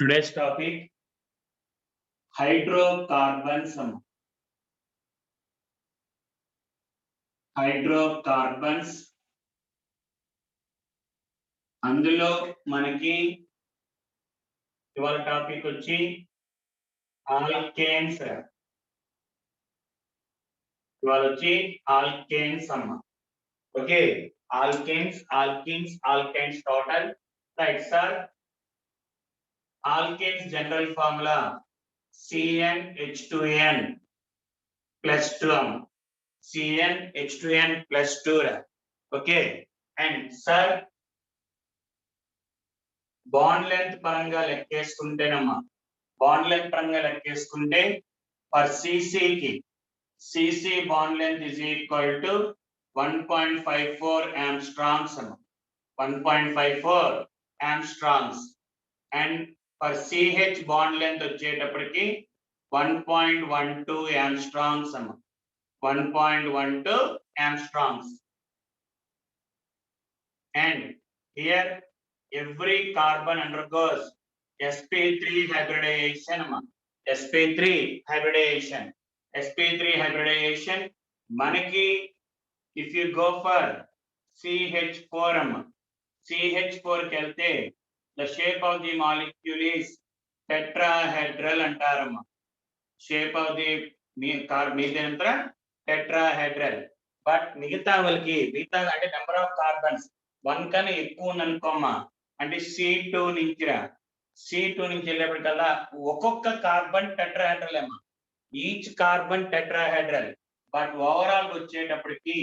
Today's topic hydrocarbons. Hydrocarbons అందులో మనకి ఇవాళ టాపిక్ వచ్చి ఆల్కేన్స్. ఇవాళ వచ్చి ఆల్కేన్స్ అమ్మ. Okay, alkanes total. Right sir. Alkanes general formula CnH2n plus 2 అమ్మ. CnH2n plus 2. Okay, and sir bond length పరంగా లెక్కేసుకుంటేనమ్మా, బాండ్ లెంత్ పరంగా లెక్కేసుకుంటే for CC bond length is equal to 1.54 angstroms అమ్మ. 1.54 angstroms. And for CH bond length వచ్చేటప్పటికి 1.12 ఆంగ్స్ట్రామ్స్ అమ్మ. 1.12 ఆంగ్స్ట్రామ్స్. And here every carbon undergoes sp3 hybridization. sp3 hybridization manaki if you go for CH4 CH4 kelte the shape of the molecule is tetrahedral antaramma. Shape of the methane tetrahedral. But మిగతా వాళ్ళకి అంటే number of carbons 1 కన్నా ఎక్కువ ఉందనుకోమా, అంటే C2 నుంచి వెళ్ళేప్పటికల్లా ఒక్కొక్క carbon tetrahedral అమ్మా. Each carbon tetrahedral. But overall వచ్చేటప్పటికి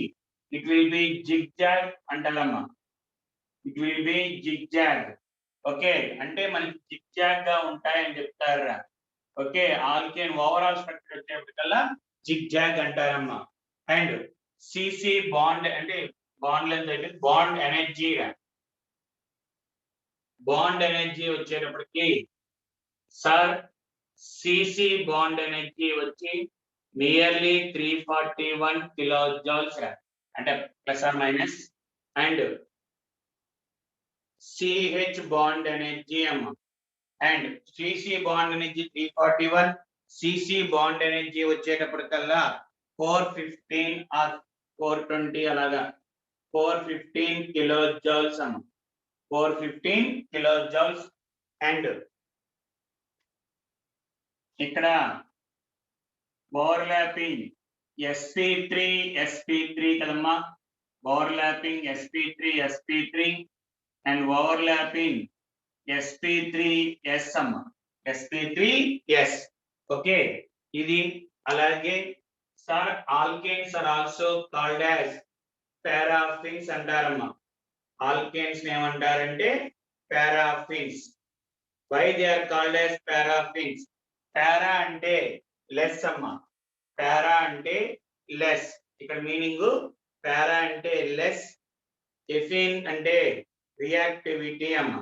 ఇట్ విల్ బి జిగ్జాగ్ అంటారమ్మా. It will be zigzag. Okay, అంటే మనకి జిగ్జాగ్ గా ఉంటాయని చెప్తారా. ఓకే, ఆల్కేన్ ఓవరాల్ స్ట్రక్చర్ వచ్చేప్పటికల్లా జిగ్జాగ్ అంటారమ్మా. అండ్ CC బాండ్ అంటే బాండ్ లెంత్ అయితే బాండ్ ఎనర్జీ వచ్చేటప్పటికి సార్ CC బాండ్ ఎనర్జీ వచ్చి నియర్లీ 341 కిలో జౌల్స్ అంటే plus or minus. And CH bond energy అమ్మ. And CC bond energy 341, CC bond energy వచ్చేటప్పటికల్లా 415 are 420 అలాగా 415 kilo joules అమ్మ. 415 kilo joules. And ఇక్కడ overlapping sp3 కదమ్మా. Overlapping sp3 and overlapping sp3s అమ్మ. sp3s. Okay, ఇది అలాగే sir alkanes are also called as paraffins అంటారమ్మా. Alkanes ఏమంటారంటే paraffins. Why they are called as paraffins? Para అంటే లెస్ అమ్మా. పారా అంటే లెస్. ఇక్కడ మీనింగ్ పారా అంటే లెస్, ఎఫిన్ అంటే రియాక్టివిటీ అమ్మా.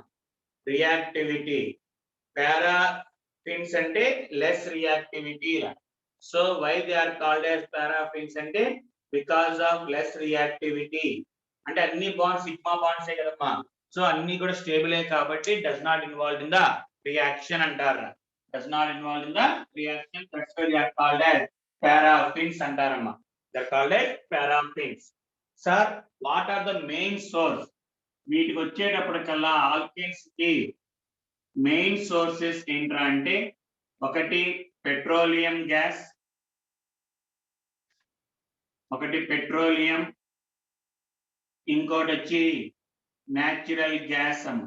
రియాక్టివిటీ. పారాఫిన్స్ అంటే less reactivity. So why they are called as paraffins అంటే because of less reactivity. అంటే అన్ని బాండ్స్ సిగ్మా బాండ్స్ కదమ్మా. సో అన్ని కూడా స్టేబుల్ కాబట్టి does not involved in the reaction అంటారు. does not involved in the reaction. That's why they are called as paraffins అంటారమ్మా. They are called as paraffins. Sir, what are the main source? వీటికి వచ్చేటప్పటికల్లా alkanes కి main sources ఏంట్రా అంటే ఒకటి petroleum, ఇంకోటి వచ్చి natural gas అమ్మ.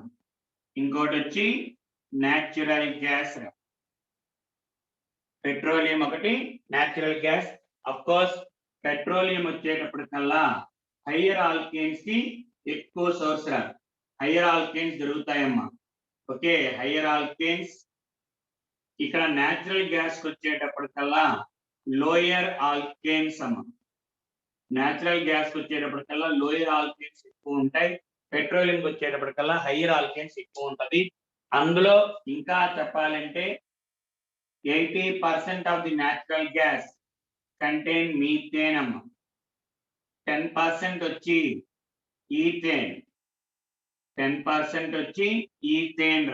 పెట్రోలియం ఒకటి, natural gas. Of course petroleum వచ్చేటప్పటికల్లా హయ్యర్ ఆల్కేన్స్ కి ఎక్కువ సోర్స్ హయ్యర్ ఆల్కేన్స్ దొరుకుతాయమ్మా. Okay, higher alkanes. ఇక్కడ న్యాచురల్ గ్యాస్ వచ్చేటప్పటికల్లా లోయర్ ఆల్కేన్స్ అమ్మ. న్యాచురల్ గ్యాస్ వచ్చేటప్పటికల్లా లోయర్ ఆల్కేన్స్ ఎక్కువ ఉంటాయి. పెట్రోలియం వచ్చేటప్పటికల్లా హయ్యర్ ఆల్కేన్స్ ఎక్కువ ఉంటది. అందులో ఇంకా చెప్పాలంటే 80% of the natural gas contain methane అమ్మ. 10% వచ్చి ఈథేన్. 10% వచ్చి ఈథేన్.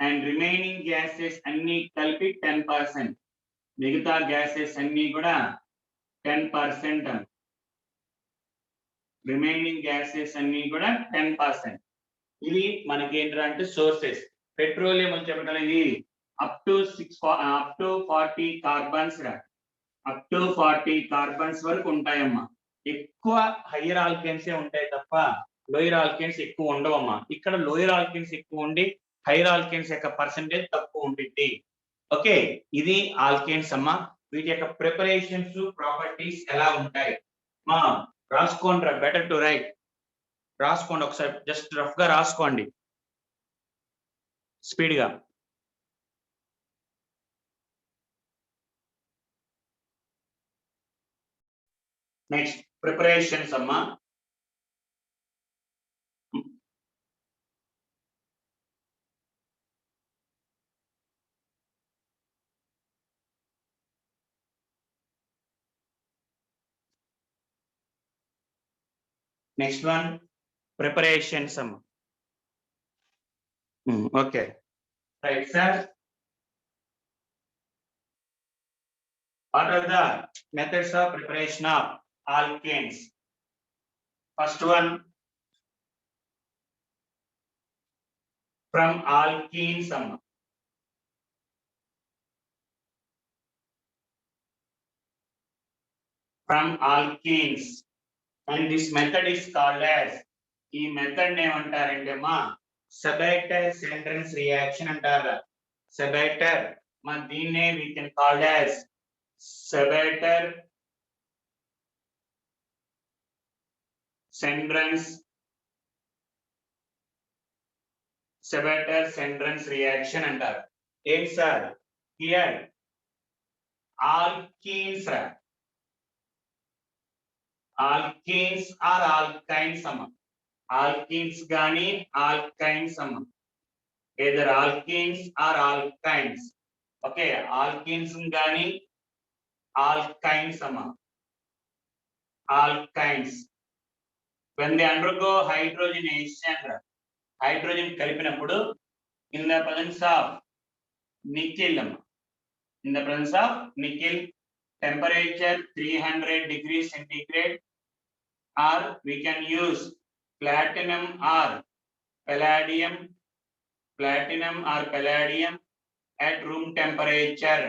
and remaining gases అన్ని కలిపి 10%. మిగతా గ్యాసెస్ అన్ని కూడా 10%. రిమైనింగ్ గ్యాసెస్ అన్ని కూడా 10%. ఇది మనకి ఏంటంటే సోర్సెస్. పెట్రోలియం అని చెప్పడం ఇది up to 40 carbons up to 40 carbons వరకు ఉంటాయమ్మా. ఎక్కువ హైయర్ ఆల్కేన్సే ఉంటాయి తప్ప లోయర్ ఆల్కేన్స్ ఎక్కువ ఉండవమ్మా. ఇక్కడ లోయర్ ఆల్కేన్స్ ఎక్కువ ఉండి హైయర్ ఆల్కేన్స్ యొక్క పర్సెంటేజ్ తక్కువ ఉంటుంది. ఓకే, ఇది ఆల్కేన్స్ అమ్మా. వీటి యొక్క ప్రిపరేషన్స్ ప్రాపర్టీస్ ఎలా ఉంటాయి మా రాసుకోండి. Better to right. రాసుకోండి ఒకసారి, జస్ట్ రఫ్ గా రాసుకోండి స్పీడ్ గా. నెక్స్ట్ ప్రిపరేషన్స్ అమ్మా. Next one, preparations. Okay, right, sir. What are the methods of preparation of alkanes? First one, from alkenes. From alkenes. And this method is called as, ఈ method ఏమంటారంటే మా సెబైటర్ Senderens reaction అంటారు. సెబైటర్ మా దీన్నే we can call as Sabatier Senderens reaction అంటారు. ఏం sir here alkenes alkenes or alkynes amma. Alkenes gani alkynes amma. Either alkenes or alkynes. Okay, alkenes gani alkynes amma. Alkynes. When they undergo hydrogenation, hydrogen కలిపినప్పుడు in the presence of nickel amma. In the presence of nickel, temperature 300 degrees centigrade, or we can use platinum or palladium at room temperature.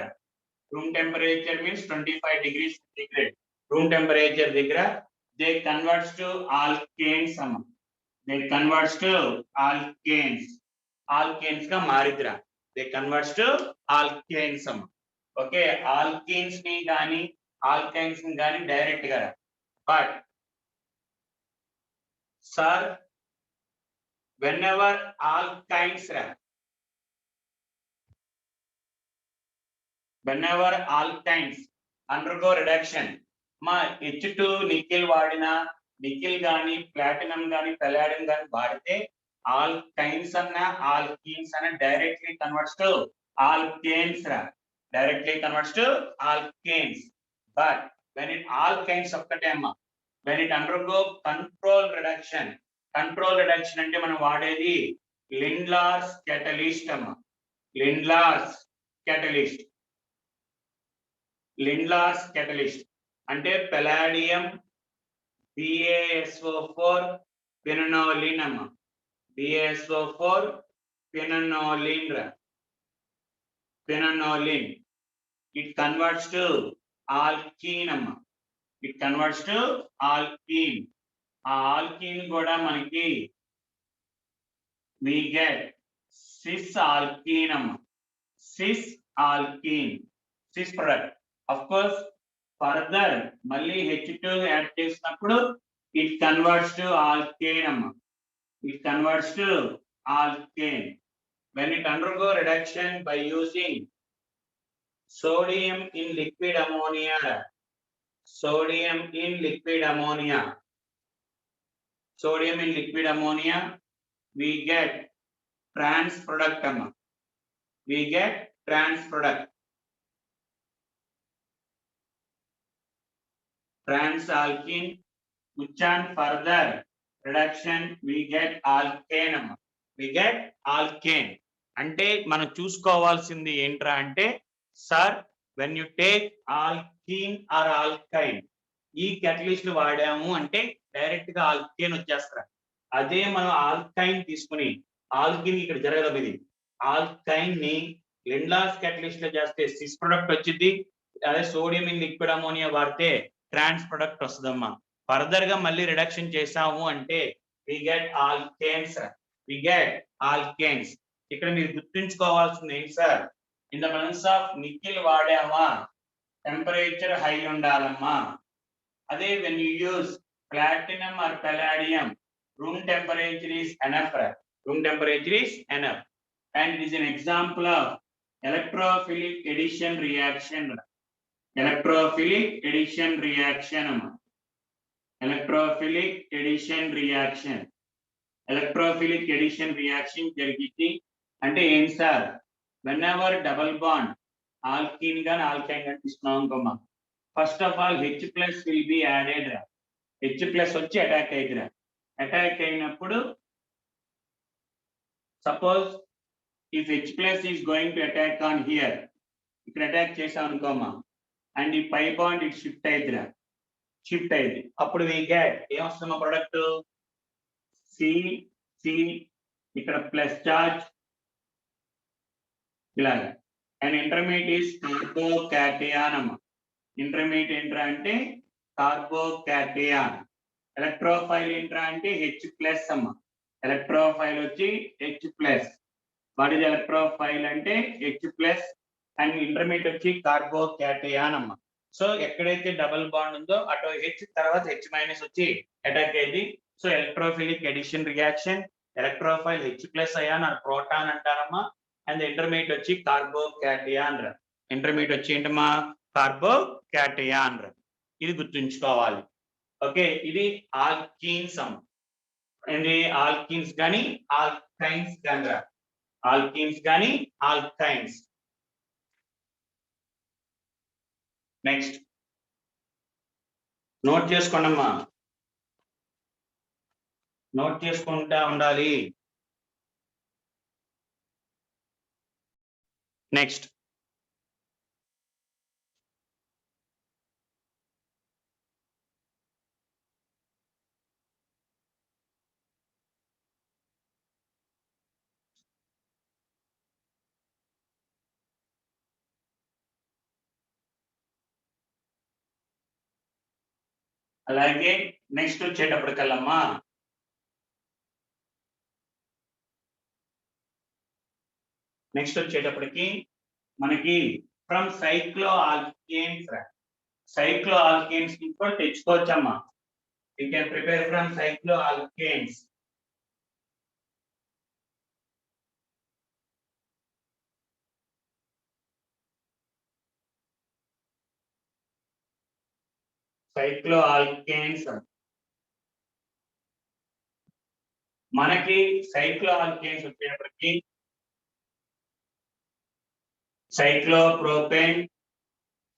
Room temperature means 25 degrees centigrade. Room temperature digra they converts to alkanes. They converts to alkanes. Alkanes ka maridra. They converts to alkanes. Okay, alkenes ni gaani alkynes ni gaani direct ga. But sir, whenever alkynes undergo reduction, ma H2 nickel వాడినా nickel గాని platinum గాని palladium గాని వాడితే alkynes అన్న alkenes అన్న directly converts to alkanes directly converts to alkanes. But when it alkynes ఒక్కటే అమ్మా, when it undergo control reduction అంటే మనం వాడేది Lindlar's catalyst అమ్మా. Lindlar's catalyst అంటే palladium BaSO4 quinoline అమ్మా. BaSO4 quinoline. It converts to alkene amma. It converts to alkene. Alkene kuda manaki we get cis alkene amma. Cis product. Of course, further malli H2 add chesinappudu it converts to alkane amma. It converts to alkane. When it undergo reduction by using sodium in liquid ammonia, we get trans product. Trans alkene, which on further reduction we get alkane. అంటే మనం చూసుకోవాల్సింది ఏంట్రా అంటే sir when you take alkene or alkyne ఈ catalyst వాడాము అంటే direct గా alkane వచ్చేస్తారు. అదే మనం ఆల్కైన్ తీసుకుని ఆల్కీన్ ఇక్కడ జరగదు ఇది. ఆల్కైన్ ని లిండ్లాస్ catalyst లో చేస్తే సిస్ ప్రొడక్ట్ వచ్చింది. అదే సోడియం ఇన్ లిక్విడ్ అమోనియా వాడితే ట్రాన్స్ ప్రొడక్ట్ వస్తుందమ్మా. ఫర్దర్ గా మళ్ళీ రిడక్షన్ చేసాము అంటే వి గెట్ ఆల్కేన్స్. ఇక్కడ మీరు గుర్తుంచుకోవాల్సింది ఏంటి sir, in the presence of nickel వాడామా టెంపరేచర్ హై ఉండాలమ్మా. అదే when you use platinum or palladium room temperature is enough. And it is an example of electrophilic addition reaction. Electrophilic addition జరిగింది అంటే ఏం sir, when ever double bond alkyne గాని ఆల్కైన్ గాని తీసుకున్నాం అనుకోమా, first of all H+ will be added. H+ వచ్చి attack అయిద్దిరా. Attack అయినప్పుడు suppose if H+ is going to attack on here, ఇక్కడ attack చేసాం అనుకోమా, అండ్ ఈ పై బాండ్ ఇట్ షిఫ్ట్ అయిద్దిరా. అప్పుడు we get ఏమొస్తుందో ప్రొడక్ట్ C ఇక్కడ ప్లస్ చార్జ్ ఇలాగా. అండ్ ఇంటర్మీడియట్ ఈస్ కార్బోకాటయాన్ అమ్మ. Intermediate ఏంట్రా అంటే కార్బోకాటయాన్. ఎలక్ట్రోఫైల్ ఏంట్రా అంటే H+ అమ్మ. ఎలక్ట్రోఫైల్ వచ్చి H+. వాట్ ఇస్ ఎలక్ట్రోఫైల్ అంటే H+ అండ్ ఇంటర్మీడియట్ వచ్చి కార్బోకాటయాన్ అమ్మ. సో ఎక్కడైతే డబుల్ బాండ్ ఉందో అటు H తర్వాత H- వచ్చి అటాక్ అయ్యింది. So electrophilic addition reaction, electrophile H+ ion or proton అంటారమ్మా. అండ్ ఇంటర్మీడియట్ వచ్చి కార్బోకాటయాన్. ఇంటర్మీడియట్ వచ్చి ఏంటమ్మా కార్బోకాటయాన్. ఇది గుర్తుంచుకోవాలి. ఓకే, ఇది ఆల్కీన్స్ అమ్మ. ఏంటి ఆల్కీన్స్ కానీ ఆల్కైన్స్ కానీ ఆల్కైన్స్. నెక్స్ట్ నోట్ చేసుకోండమ్మా, నోట్ చేసుకుంటా ఉండాలి. నెక్స్ట్ అలాగే నెక్స్ట్ వచ్చేటప్పటికల్లమ్మా వచ్చేటప్పటికి మనకి ఫ్రమ్ సైక్లో ఆల్కేన్స్ కూడా తెచ్చుకోవచ్చమ్మా. You can prepare from cycloalkanes. మనకి సైక్లో ఆల్కేన్స్ వచ్చేటప్పటికి cyclopropane,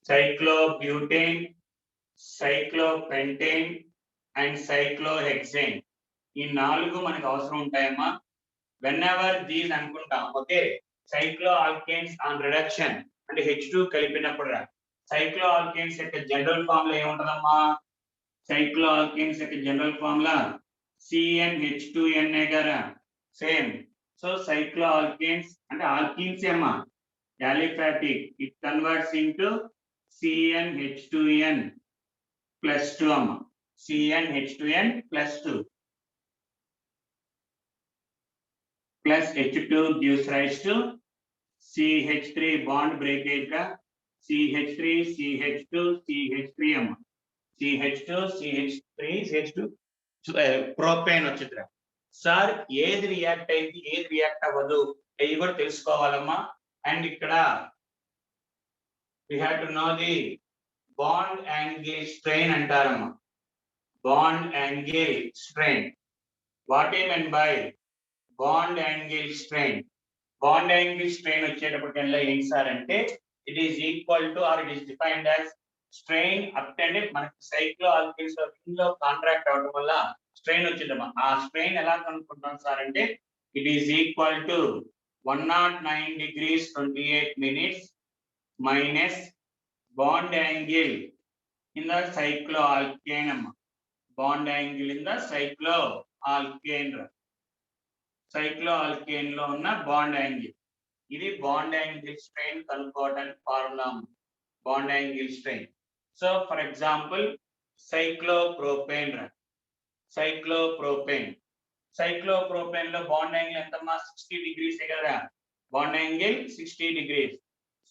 cyclobutane, cyclopentane and cyclohexane. ఈ 4 మనకు అవసరం ఉంటాయమ్మా. వెన్ ఎవర్ దీస్ అనుకుంటాం. Okay, cycloalkanes on reduction అంటే H2 కలిపినప్పుడు సైక్లో ఆల్కేన్స్ యొక్క జనరల్ ఫార్ములా ఏముంటదమ్మా, సైక్లో ఆల్కేన్స్ యొక్క జనరల్ ఫార్ములా CnH2n గారా సేమ్. సో సైక్లో ఆల్కేన్స్ అంటే ఆల్కీన్స్ అమ్మా, aliphatic, it converts into CnH2n plus 2 amma. CnH2n plus 2 plus H2 gives rise to CH3 bond breakage ka CH3 CH2 CH3 amma. CH2 CH3 CH2 propane వచ్చిందిరా. Sir ఏది react అయింది ఏది react అవ్వదు ఇది కూడా తెలుసుకోవాలమ్మా. And ఇక్కడ we have to know the bond angle strain అంటారమ్మా. bond angle strain. what I mean by bond angle strain? bond angle strain వచ్చేటప్పటికల్లా ఏంటి sir అంటే it is equal to or it is defined as strain obtained. మనకి సైక్లో alkanes లో contract అవడం వల్ల strain వచ్చిందమ్మా. ఆ strain ఎలా కనుక్కుంటాం sir అంటే it is equal to 109 degrees 28 minutes minus bond angle in the cycloalkane. Bond angle in the cycloalkane. Cycloalkane lo ఉన్న bond angle. ఇది bond angle strain కనుక్కోవడానికి formula. Bond angle strain. So for example, cyclopropane. Cyclopropane. Cyclopropane లో bond angle ఎంతమ్మా 60 degrees కదా. Bond angle 60 degrees.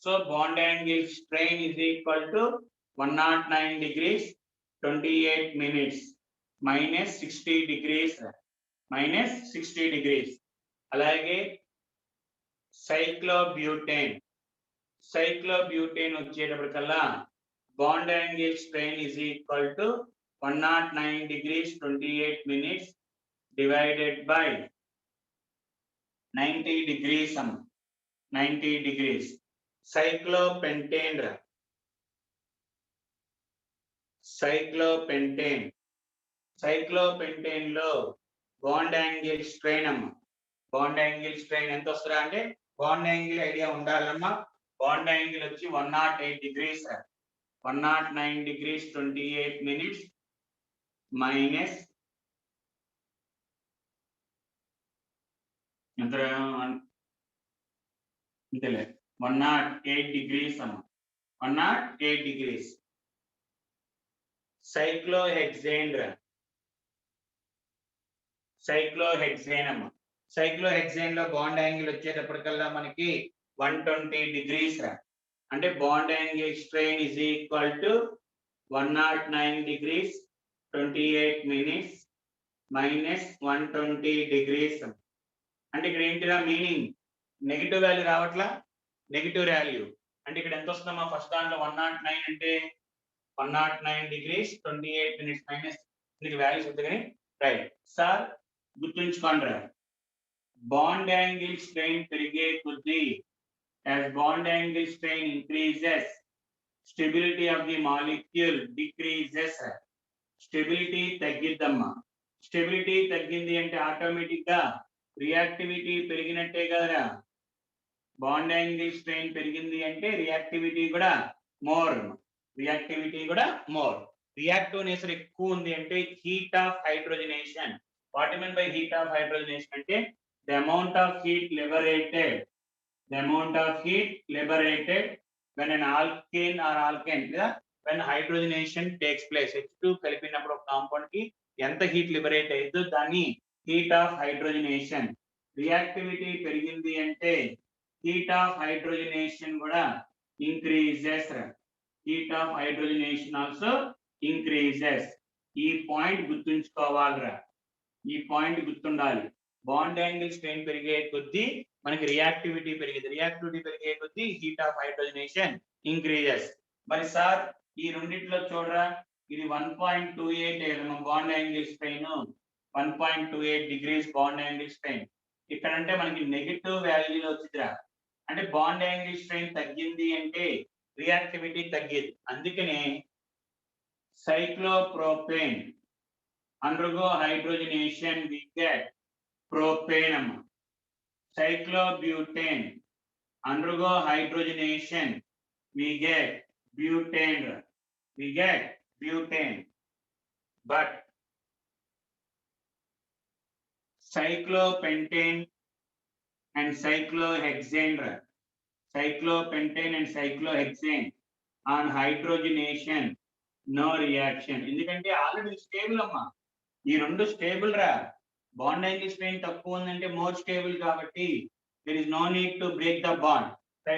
So bond angle strain is equal to 109 degrees 28 minutes minus 60 degrees minus 60 degrees. అలాగే cyclobutane. Cyclobutane వచ్చేటప్పటికల్లా bond angle strain is equal to 109 degrees 28 minutes divided by 90 degrees. 90 degrees. Cyclopentane. Cyclopentane. Cyclopentane లో bond angle strain అమ్మ. Bond angle strain ఎంత వస్తుందా అంటే bond angle idea ఉండాలమ్మా. Bond angle వచ్చి 108 degrees. 109 degrees 28 minutes minus ఎంతలే 108 degrees అమ్మ. 108 degrees. Cyclohexane. Cyclohexane అమ్మ. Cyclohexane లో బాండ్ యాంగిల్ వచ్చేటప్పటికల్లా మనకి 120 degrees అంటే bond angle strain is equal to 109 degrees 28 minutes minus 120 degrees. అంటే ఇక్కడ ఏంటిదా మీనింగ్ నెగిటివ్ వాల్యూ రావట్లా. నెగిటివ్ వాల్యూ అంటే ఇక్కడ ఎంత వస్తుందమ్మా ఫస్ట్ దాంట్లో 109 అంటే 109 degrees 28 minutes minus దీనికి వాల్యూస్ ఉంది కానీ రైట్. సార్ గుర్తుంచుకోండి రా, బాండ్ యాంగిల్ స్ట్రెయిన్ పెరిగే కొద్దీ as bond angle strain increases, stability of the molecule decreases. Stability తగ్గిద్దమ్మా. స్టెబిలిటీ తగ్గింది అంటే ఆటోమేటిక్ గా రియాక్టివిటీ పెరిగినట్టే కదరా. బాండ్ యాంగిల్ స్ట్రెయిన్ పెరిగింది అంటే రియాక్టివిటీ కూడా మోర్. రియాక్టివిటీ కూడా మోర్. రియాక్టివ్ నేచర్ ఎక్కువ ఉంది అంటే heat of hydrogenation. What mean by heat of hydrogenation అంటే the amount of heat liberated. The amount of heat liberated when an alkane or alkane, when hydrogenation takes place. H2 కలిపినప్పుడు ఒక compound కి ఎంత heat liberate అయ్యిందో దాన్ని heat of hydrogenation. Reactivity పెరిగింది అంటే heat of hydrogenation కూడా increases. Heat of hydrogenation also increases. ఈ పాయింట్ గుర్తుంచుకోవాలిరా. ఈ పాయింట్ గుర్తుండాలి. బాండ్ యాంగిల్ స్ట్రెయిన్ పెరిగే కొద్దీ మనకి రియాక్టివిటీ పెరిగింది. రియాక్టివిటీ పెరిగే కొద్దీ హీట్ ఆఫ్ హైడ్రోజనేషన్ ఇంక్రీజెస్. మరి సార్ ఈ రెండిట్లో చూడరా, ఇది 1.28 bond angle strain 1.28 degrees bond angle strain. ఇక్కడ అంటే మనకి నెగిటివ్ వాల్యూలో వచ్చిందిరా. అంటే బాండ్ యాంగిల్ స్ట్రెయిన్ తగ్గింది అంటే రియాక్టివిటీ తగ్గేది. అందుకనే cyclopropane undergo hydrogenation we get propane. Cyclobutane undergo hydrogenation we get butane. We get butane. But cyclopentane and cyclohexane, cyclopentane and cyclohexane on hydrogenation no reaction. ఎందుకంటే already stable అమ్మా. ఈ రెండు stable రా. Bond angle strain తక్కువ ఉందంటే more stable కాబట్టి there is no need to break the bond.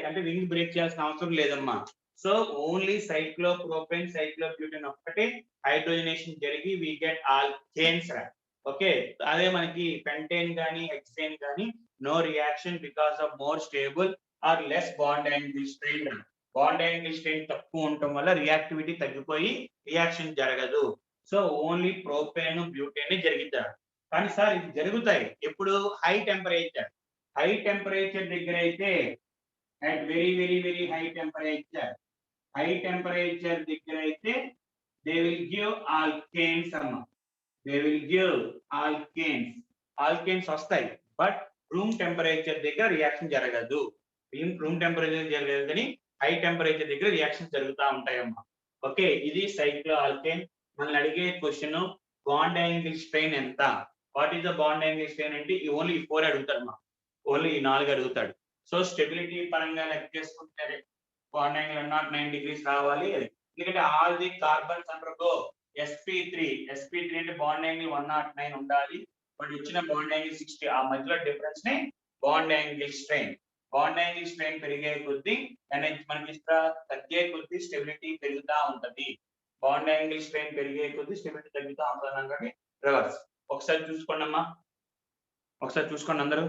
అంటే ring break చేయాల్సిన అవసరం లేదమ్మా. సో ఓన్లీ cyclopropane cyclobutane ఒక్కటే హైడ్రోజనేషన్ జరిగి we get alkanes రా. ఓకే, అదే మనకి పెంటేన్ గానీ హెక్సేన్ గానీ no reaction because of more stable or less bond angle strain. Bond angle strain తక్కువ ఉండటం వల్ల రియాక్టివిటీ తగ్గిపోయి రియాక్షన్ జరగదు. సో ఓన్లీ ప్రోపేన్ బ్యూటేన్ జరిగిద్దారు. కానీ సార్ ఇది జరుగుతాయి ఎప్పుడు హై టెంపరేచర్. హై టెంపరేచర్ దగ్గర అయితే at very very very high temperature, high temperature దగ్గర అయితే they will give alkanes అమ్మ. They will give alkanes. Alkanes వస్తాయి బట్ రూమ్ టెంపరేచర్ దగ్గర రియాక్షన్ జరగదు. రూమ్ టెంపరేచర్ జరగదు కానీ హై టెంపరేచర్ దగ్గర రియాక్షన్ జరుగుతూ ఉంటాయమ్మా. ఓకే, ఇది సైక్లో ఆల్కేన్. మనల్ని అడిగే క్వశ్చన్ బాండ్ యాంగిల్ స్ట్రెయిన్ ఎంత, what is the bond angle strain అంటే ఓన్లీ 4 అడుగుతాడమ్మా, ఓన్లీ 4 అడుగుతాడు. సో స్టెబిలిటీ పరంగా లెక్క చేసుకుంటే బాండ్ యాంగిల్ 109 డిగ్రీస్ రావాలి. ఎందుకంటే all the carbons undergo sp3 అంటే బాండ్ యాంగిల్ 109 ఉండాలి. బట్ ఇచ్చిన బాండ్ యాంగిల్ 60, ఆ మధ్యలో డిఫరెన్స్ నే bond angle strain. Bond angle strain పెరిగే కొద్దీ మనకి తగ్గే కొద్దీ స్టెబిలిటీ పెరుగుతూ ఉంటది. బాండ్ యాంగిల్ స్ట్రెయిన్ పెరిగే కొద్దీ స్టెబిలిటీ తగ్గుతూ ఉంటుంది కాబట్టి రివర్స్. ఒకసారి చూసుకోండి అమ్మా, ఒకసారి చూసుకోండి అందరూ.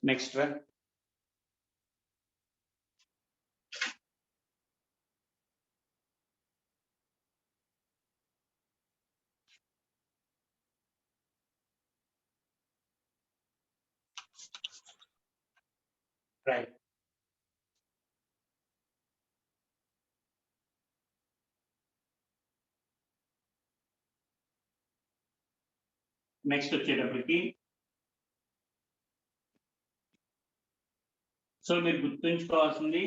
నెక్స్ట్ రా. రైట్, నెక్స్ట్ వచ్చేటప్పటికి సో మీరు గుర్తుంచుకోవాల్సింది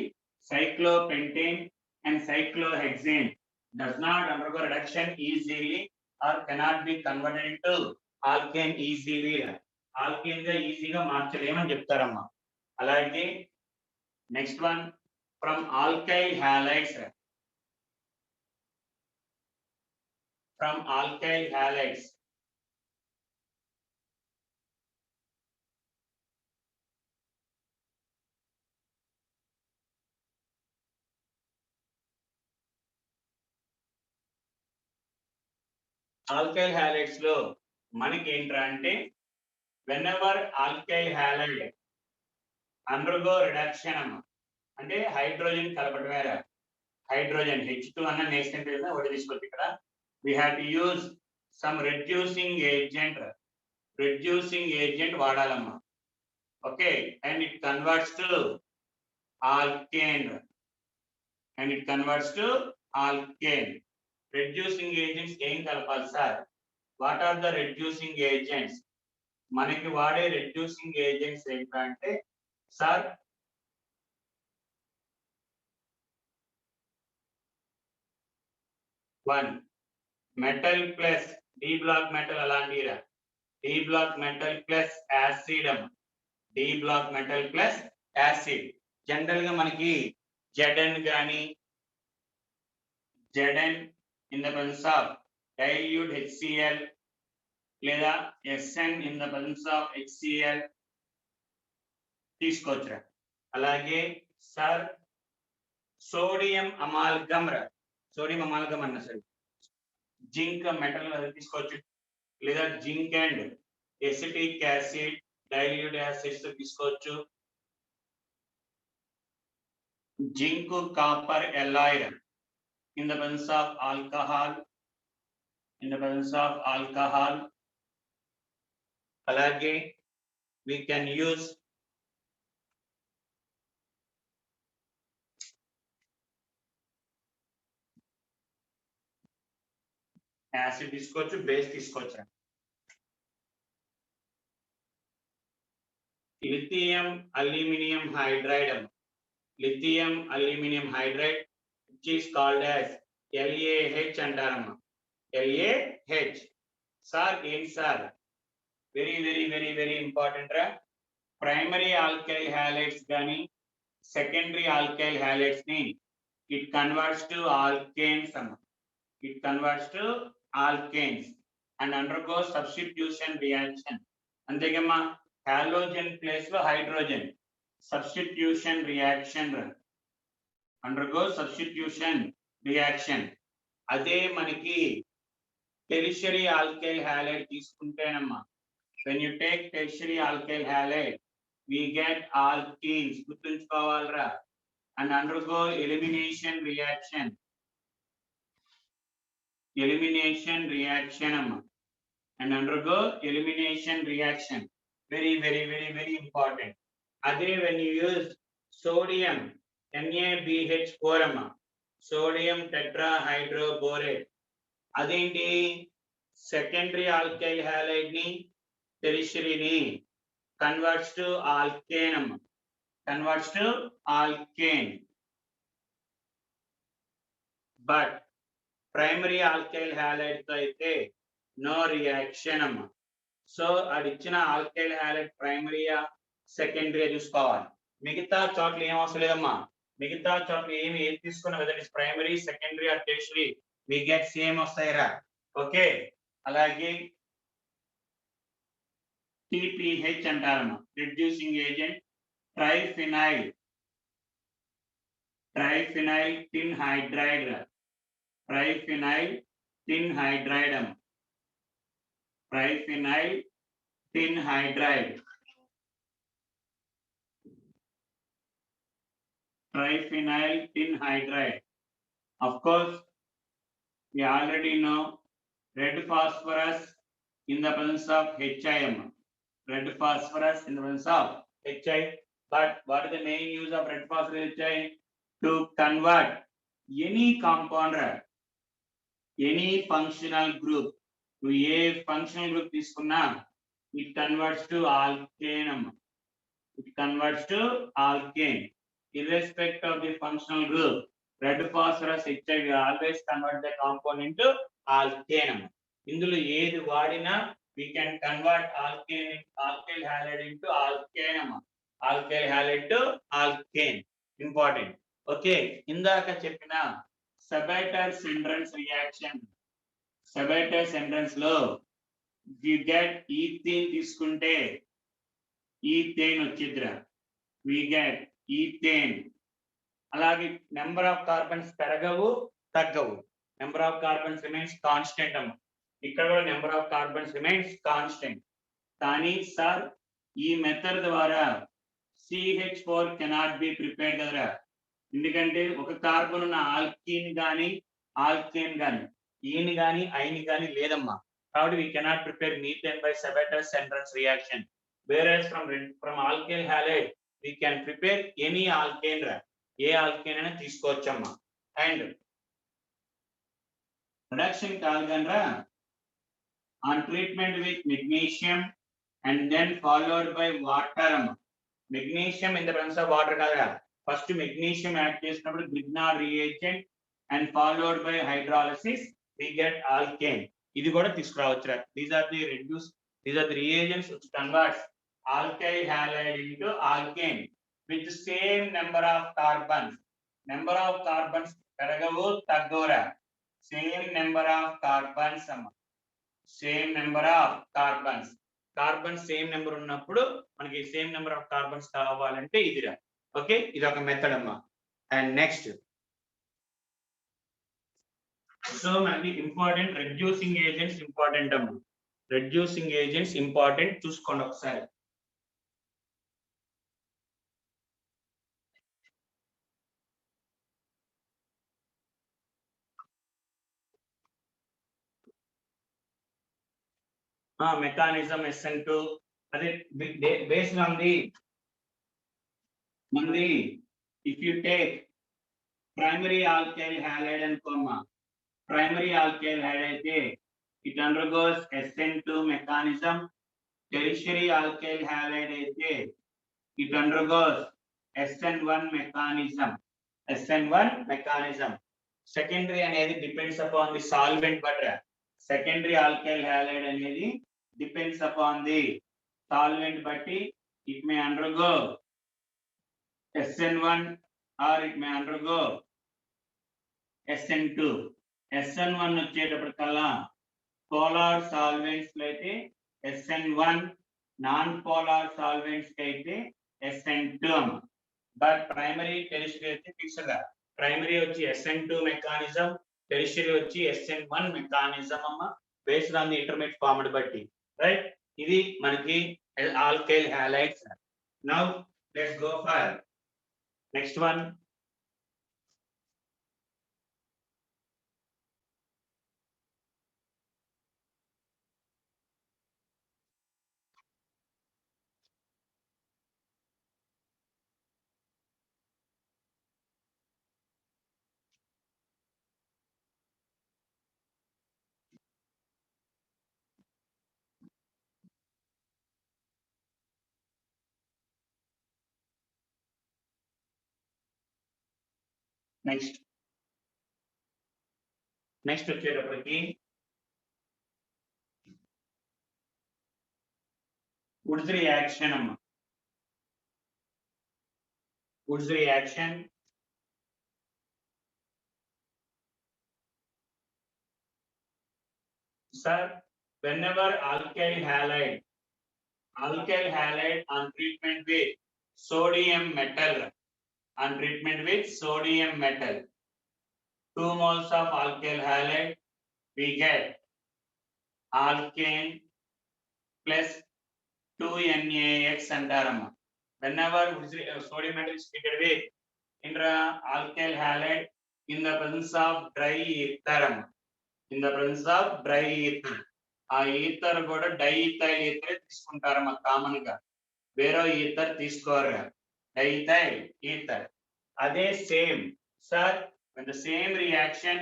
cyclopentane and cyclohexane does not undergo reduction easily or cannot be converted into alkane easily. Alkane గా ఈజీగా మార్చలేమని చెప్తారమ్మా. అలాగే next one from alkyl halides, from alkyl halides alkyl halides లో మనకి ఏంట్రా అంటే whenever alkyl halide undergo reduction అమ్మ, అంటే hydrogen కలపడమేరా, hydrogen H2 అన్న నేస్టెంట్ ఒకటి తీసుకోవచ్చు. ఇక్కడ we have to use some reducing agent వాడాలమ్మా. Okay, and it converts to alkane, reducing agents ఏం కలపాలి sir? What are the reducing agents? మనకి వాడే రెడ్యూసింగ్ ఏజెంట్స్ ఏంటంటే sir one metal plus d block metal, అలాంటిరా d block metal plus acid అమ్మ, d block metal plus acid. General గా మనకి Zn గాని Zn in the presence of dilute HCl లేదా Sn in the presence of HCl తీసుకోవచ్చురా. అలాగే sir sodium amalgam అన్న సరే zinc metal తీసుకోవచ్చు, లేదా zinc and acetic acid dilute acids తీసుకోవచ్చు. Zinc copper alloy in the presence of alcohol, అలాగే we can use acid తీసుకోవచ్చు, base తీసుకోవచ్చు. Lithium aluminium hydride, which is called as LaH అంటారమ్మా, LaH. Sir ఏంటి sir? Very very very very important రా. Primary alkyl halides కానీ secondary alkyl halides ని it converts to alkanes అమ్మా, and undergoes substitution reaction. అంతేగమ్మా, halogen place లో hydrogen substitution reaction, undergoes substitution reaction. అదే మనకి టెరిషరీ ఆల్కైల్ హ్యాలైడ్ తీసుకుంటేనమ్మా, when you take tertiary alkyl halide we get alkenes, గుర్తుంచుకోవాలరా, and undergo elimination reaction అమ్మా, and undergo elimination reaction. Very very very very important. అదే when you use sodium NaBH4 అమ్మా, sodium టెట్రాహైడ్రోబోరేట్. అదేంటి? Secondary alkyl halide ని టెరిషరీని converts to alkane. Converts to alkane. But primary alkyl halide తో అయితే no reaction అమ్మ. So అది ఇచ్చిన ఆల్కైల్ హ్యాలైడ్ ప్రైమరీయా సెకండరీ చూసుకోవాలి. మిగతా చోట్ల ఏం అవసరం లేదమ్మా. మిగతా చోట్ల ఏది తీసుకున్నా whether is primary secondary or tertiary we get same వస్తాయిరా. ఓకే, అలాగే TPH అంటారమ్మా, reducing agent triphenyl tin hydride. Triphenyl tin hydride అమ్మ. Triphenyl tin hydride. Triphenyl tin hydride. Of course, we already know red phosphorus in the presence of HIM. Red phosphorus in the presence of HI. But what is the main use of red phosphorus HI? To convert any compound, any functional group to a functional group తీసుకున్నా it converts to alkane. It converts to alkane. Irrespective of the functional group, red phosphorus HI will always convert the compound into alkane. ఇందులో ఏది వాడినా we can convert alkyl halide into alkane. Alkyl halide to alkane. Important. Okay, ఇందాక చెప్పిన Sabater's hindrance reaction. Sabater's hindrance లో you get ethane తీసుకుంటే ethane వచ్చిద్రా. We get ethane. అలాగే number of carbons పెరగవు తగ్గవు. Number of carbons remains constant అమ్మ. ఇక్కడ కూడా number of carbons remains constant. కానీ సార్ ఈ మెథడ్ ద్వారా CH4 కెనాట్ బి ప్రిపేర్డ్ కదరా. ఎందుకంటే ఒక కార్బన్ ఉన్న ఆల్కీన్ గాని ఆల్కేన్ గాని ఈని గాని ఐని గాని లేదమ్మా. కాబట్టి we cannot prepare methane by Sabater's hindrance reaction. Whereas from alkyl halide we can prepare any alkane ra. ఏ ఆల్కేన్ అయినా తీసుకోవచ్చమ్మా. అండ్ reduction కాగలరా on treatment with magnesium and then followed by water అమ్మా. magnesium in the presence of water కాదురా. First magnesium add చేసినప్పుడు Grignard reagent and followed by hydrolysis we get alkane. ఇది కూడా తీసుకురావచ్చురా. these are the reagents which converts alkyl halide into alkane with the same number of carbons. Number of carbons పెరగవు తగ్గవురా. same number of carbons అమ్మా. same number of carbons. Carbon same number ఉన్నప్పుడు మనకి same number of carbons కావాలంటే ఇదిరా. Okay, ఇది ఒక method అమ్మా. And next so మనకి ఇంపార్టెంట్ రెడ్యూసింగ్ ఏజెంట్స్ ఇంపార్టెంట్ అమ్మా. రెడ్యూసింగ్ ఏజెంట్స్ ఇంపార్టెంట్ చూసుకోండి ఒకసారి. mechanism SN2 అదే based on the if you take primary alkyl halide and primary alkyl halide it undergoes SN2 mechanism. Tertiary alkyl halide it undergoes SN1 mechanism. Secondary అనేది depends upon the solvent but secondary alkyl halide అనేది depends upon the solvent batti it may undergo SN1 or it may undergo SN2. SN1 వచ్చేటప్పటికల్లా polar solvents లో అయితే SN1, non polar solvents కి అయితే SN2. But primary tertiary అయితే fixed గా. Primary వచ్చి SN2 mechanism, tertiary వచ్చి SN1 మెకానిజం అమ్మ, based on the intermediate formed బట్టి. రైట్, ఇది మనకి alkyl halides. Now let's go for next one. Next వచ్చేటప్పటికి వుడ్స్ రియాక్షన్ అమ్మ. Wurtz reaction sir, whenever alkyl halide on treatment with sodium metal, 2 moles of alkyl halide, we get alkane plus 2NaX antarama. Whenever sodium metal is treated with alkyl halide in the presence of dry ether, ఆ ether కూడా diethyl ether తీసుకుంటారమ్మా common గా, వేరే ether తీసుకోరు, diethyl ether. అదే same sir, when the same reaction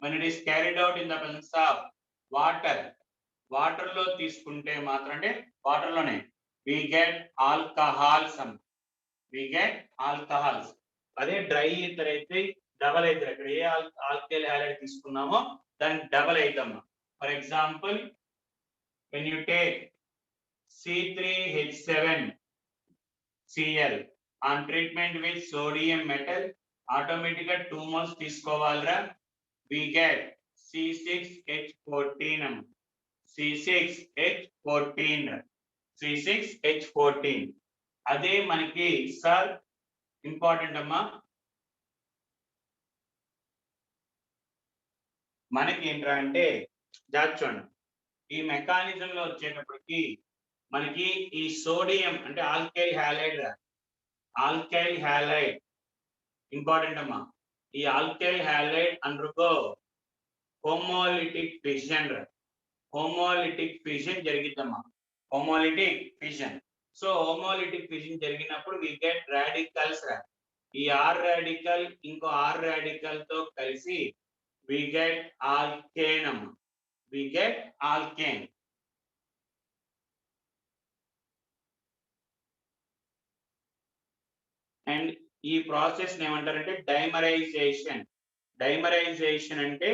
when it is carried out in the presence of water లో తీసుకుంటే మాత్రం, అంటే వాటర్ లోనే we get alcohols. అదే డ్రై ఈథర్ అయితే డబల్ ఈథర్, ఇక్కడ ఏ ఆల్కైల్ హ్యాలైడ్ తీసుకున్నామో దాన్ని డబల్ అవుతాం. For example, when you take C3H7Cl on treatment with sodium metal, automatically 2 moles తీసుకోవాలరా, we get C6H14. అదే మనకి సార్ ఇంపార్టెంట్ అమ్మా, మనకి ఏంట్రా అంటే చూడండి, ఈ మెకానిజం లో వచ్చేటప్పటికి మనకి ఈ సోడియం అంటే ఆల్కైల్ హ్యాలైడ్ ఇంపార్టెంట్ అమ్మా. ఈ alkyl halide undergo homolytic fission జరిగిద్దమ్మా. Homolytic fission. So homolytic fission జరిగినప్పుడు వి గెట్ రాడికల్స్. ఈ ఆర్ రాడికల్ ఇంకో ఆర్ రాడికల్ తో కలిసి we get alkane. And ఈ ప్రాసెస్ ఏమంటారంటే డైమరైజేషన్ అంటే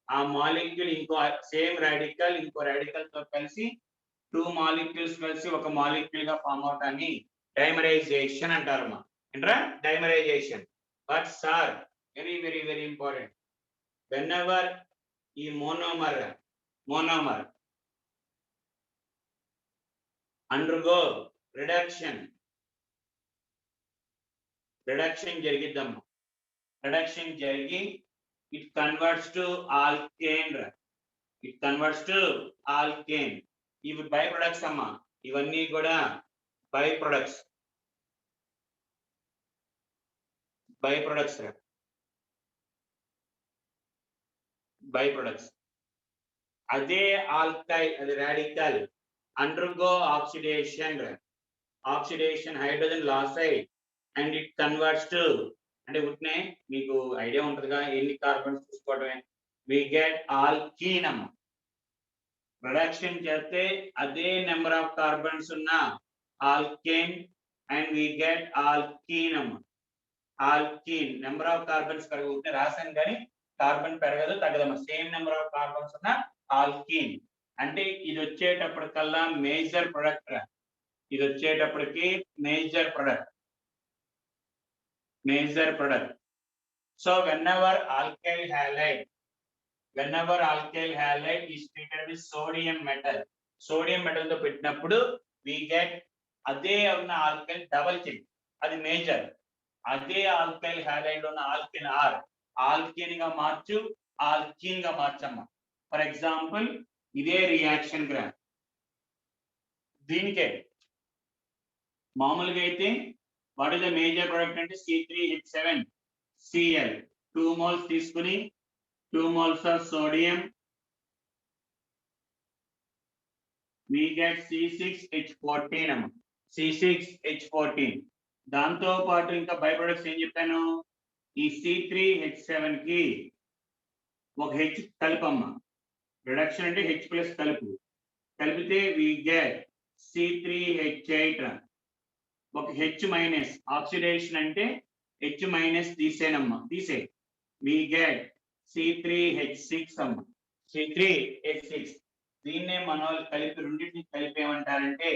ఆ మాలిక్యూల్ ఇంకో సేమ్ రాడికల్ ఇంకో రాడికల్ తో కలిసి 2 మాలిక్యూల్స్ కలిసి ఒక మాలిక్యూల్ గా ఫామ్ అవటాన్ని డైమరైజేషన్ అంటారమ్మా. ఏంట్రా dimerization. But sir very very very important, whenever ఈ monomer undergo reduction జరిగిద్దమ్మా. reduction జరిగి it converts to alkane. ఇవి బై ప్రొడక్ట్స్ అమ్మా, ఇవన్నీ కూడా బై ప్రొడక్ట్స్. అదే ఆల్కైల్, అది radical undergo oxidation hydrogen loss అయి అండ్ ఇట్ కన్వర్ట్స్ టు, అంటే ఉట్నే మీకు ఐడియా ఉంటుందిగా ఎన్ని కార్బన్స్ చూసుకోవడమే, వి గెట్ ఆల్కీన్ అమ్మ. ప్రొడక్షన్ చేస్తే అదే నెంబర్ ఆఫ్ కార్బన్స్ ఉన్న alkane and we get alkene అమ్మ. ఆల్కీన్ నెంబర్ ఆఫ్ కార్బన్స్ పెరుగుతుంటే రాసాను కానీ కార్బన్ పెరగదు తగ్గదమ్మా, సేమ్ నెంబర్ ఆఫ్ కార్బన్స్ ఉన్న ఆల్కీన్. అంటే ఇది వచ్చేటప్పటికల్లా major product. Major product. So whenever alkyl halide is treated with sodium metal తో పెట్టినప్పుడు we get అదే ఉన్న ఆల్కైల్ డబల్ చెక్, అది మేజర్. అదే ఆల్కైల్ హ్యాలైడ్ ఉన్న ఆల్కిన్ ఆర్ ఆల్కీన్ గా మార్చు, ఆల్కీన్ గా మార్చమ్మా. ఫర్ ఎగ్జాంపుల్ ఇదే రియాక్షన్ గ్రాఫ్, దీనికే మామూలుగా అయితే what is the major product అంటే C3H7Cl 2 moles తీసుకుని 2 moles of sodium we get C6H14. దాంతో పాటు ఇంకా బై ప్రొడక్ట్స్ ఏం చెప్పాను, ఈ C3H7 కి ఒక H కలుపమ్మా. రిడక్షన్ అంటే H ప్లస్ కలిపితే we get C3H8, ఒక H మైనస్. ఆక్సిడేషన్ అంటే H minus తీసేనమ్మా తీసే we get C3H6 అమ్మ C3H6 దీన్నే మన వాళ్ళు కలిపి రెండింటిని కలిపి ఏమంటారంటే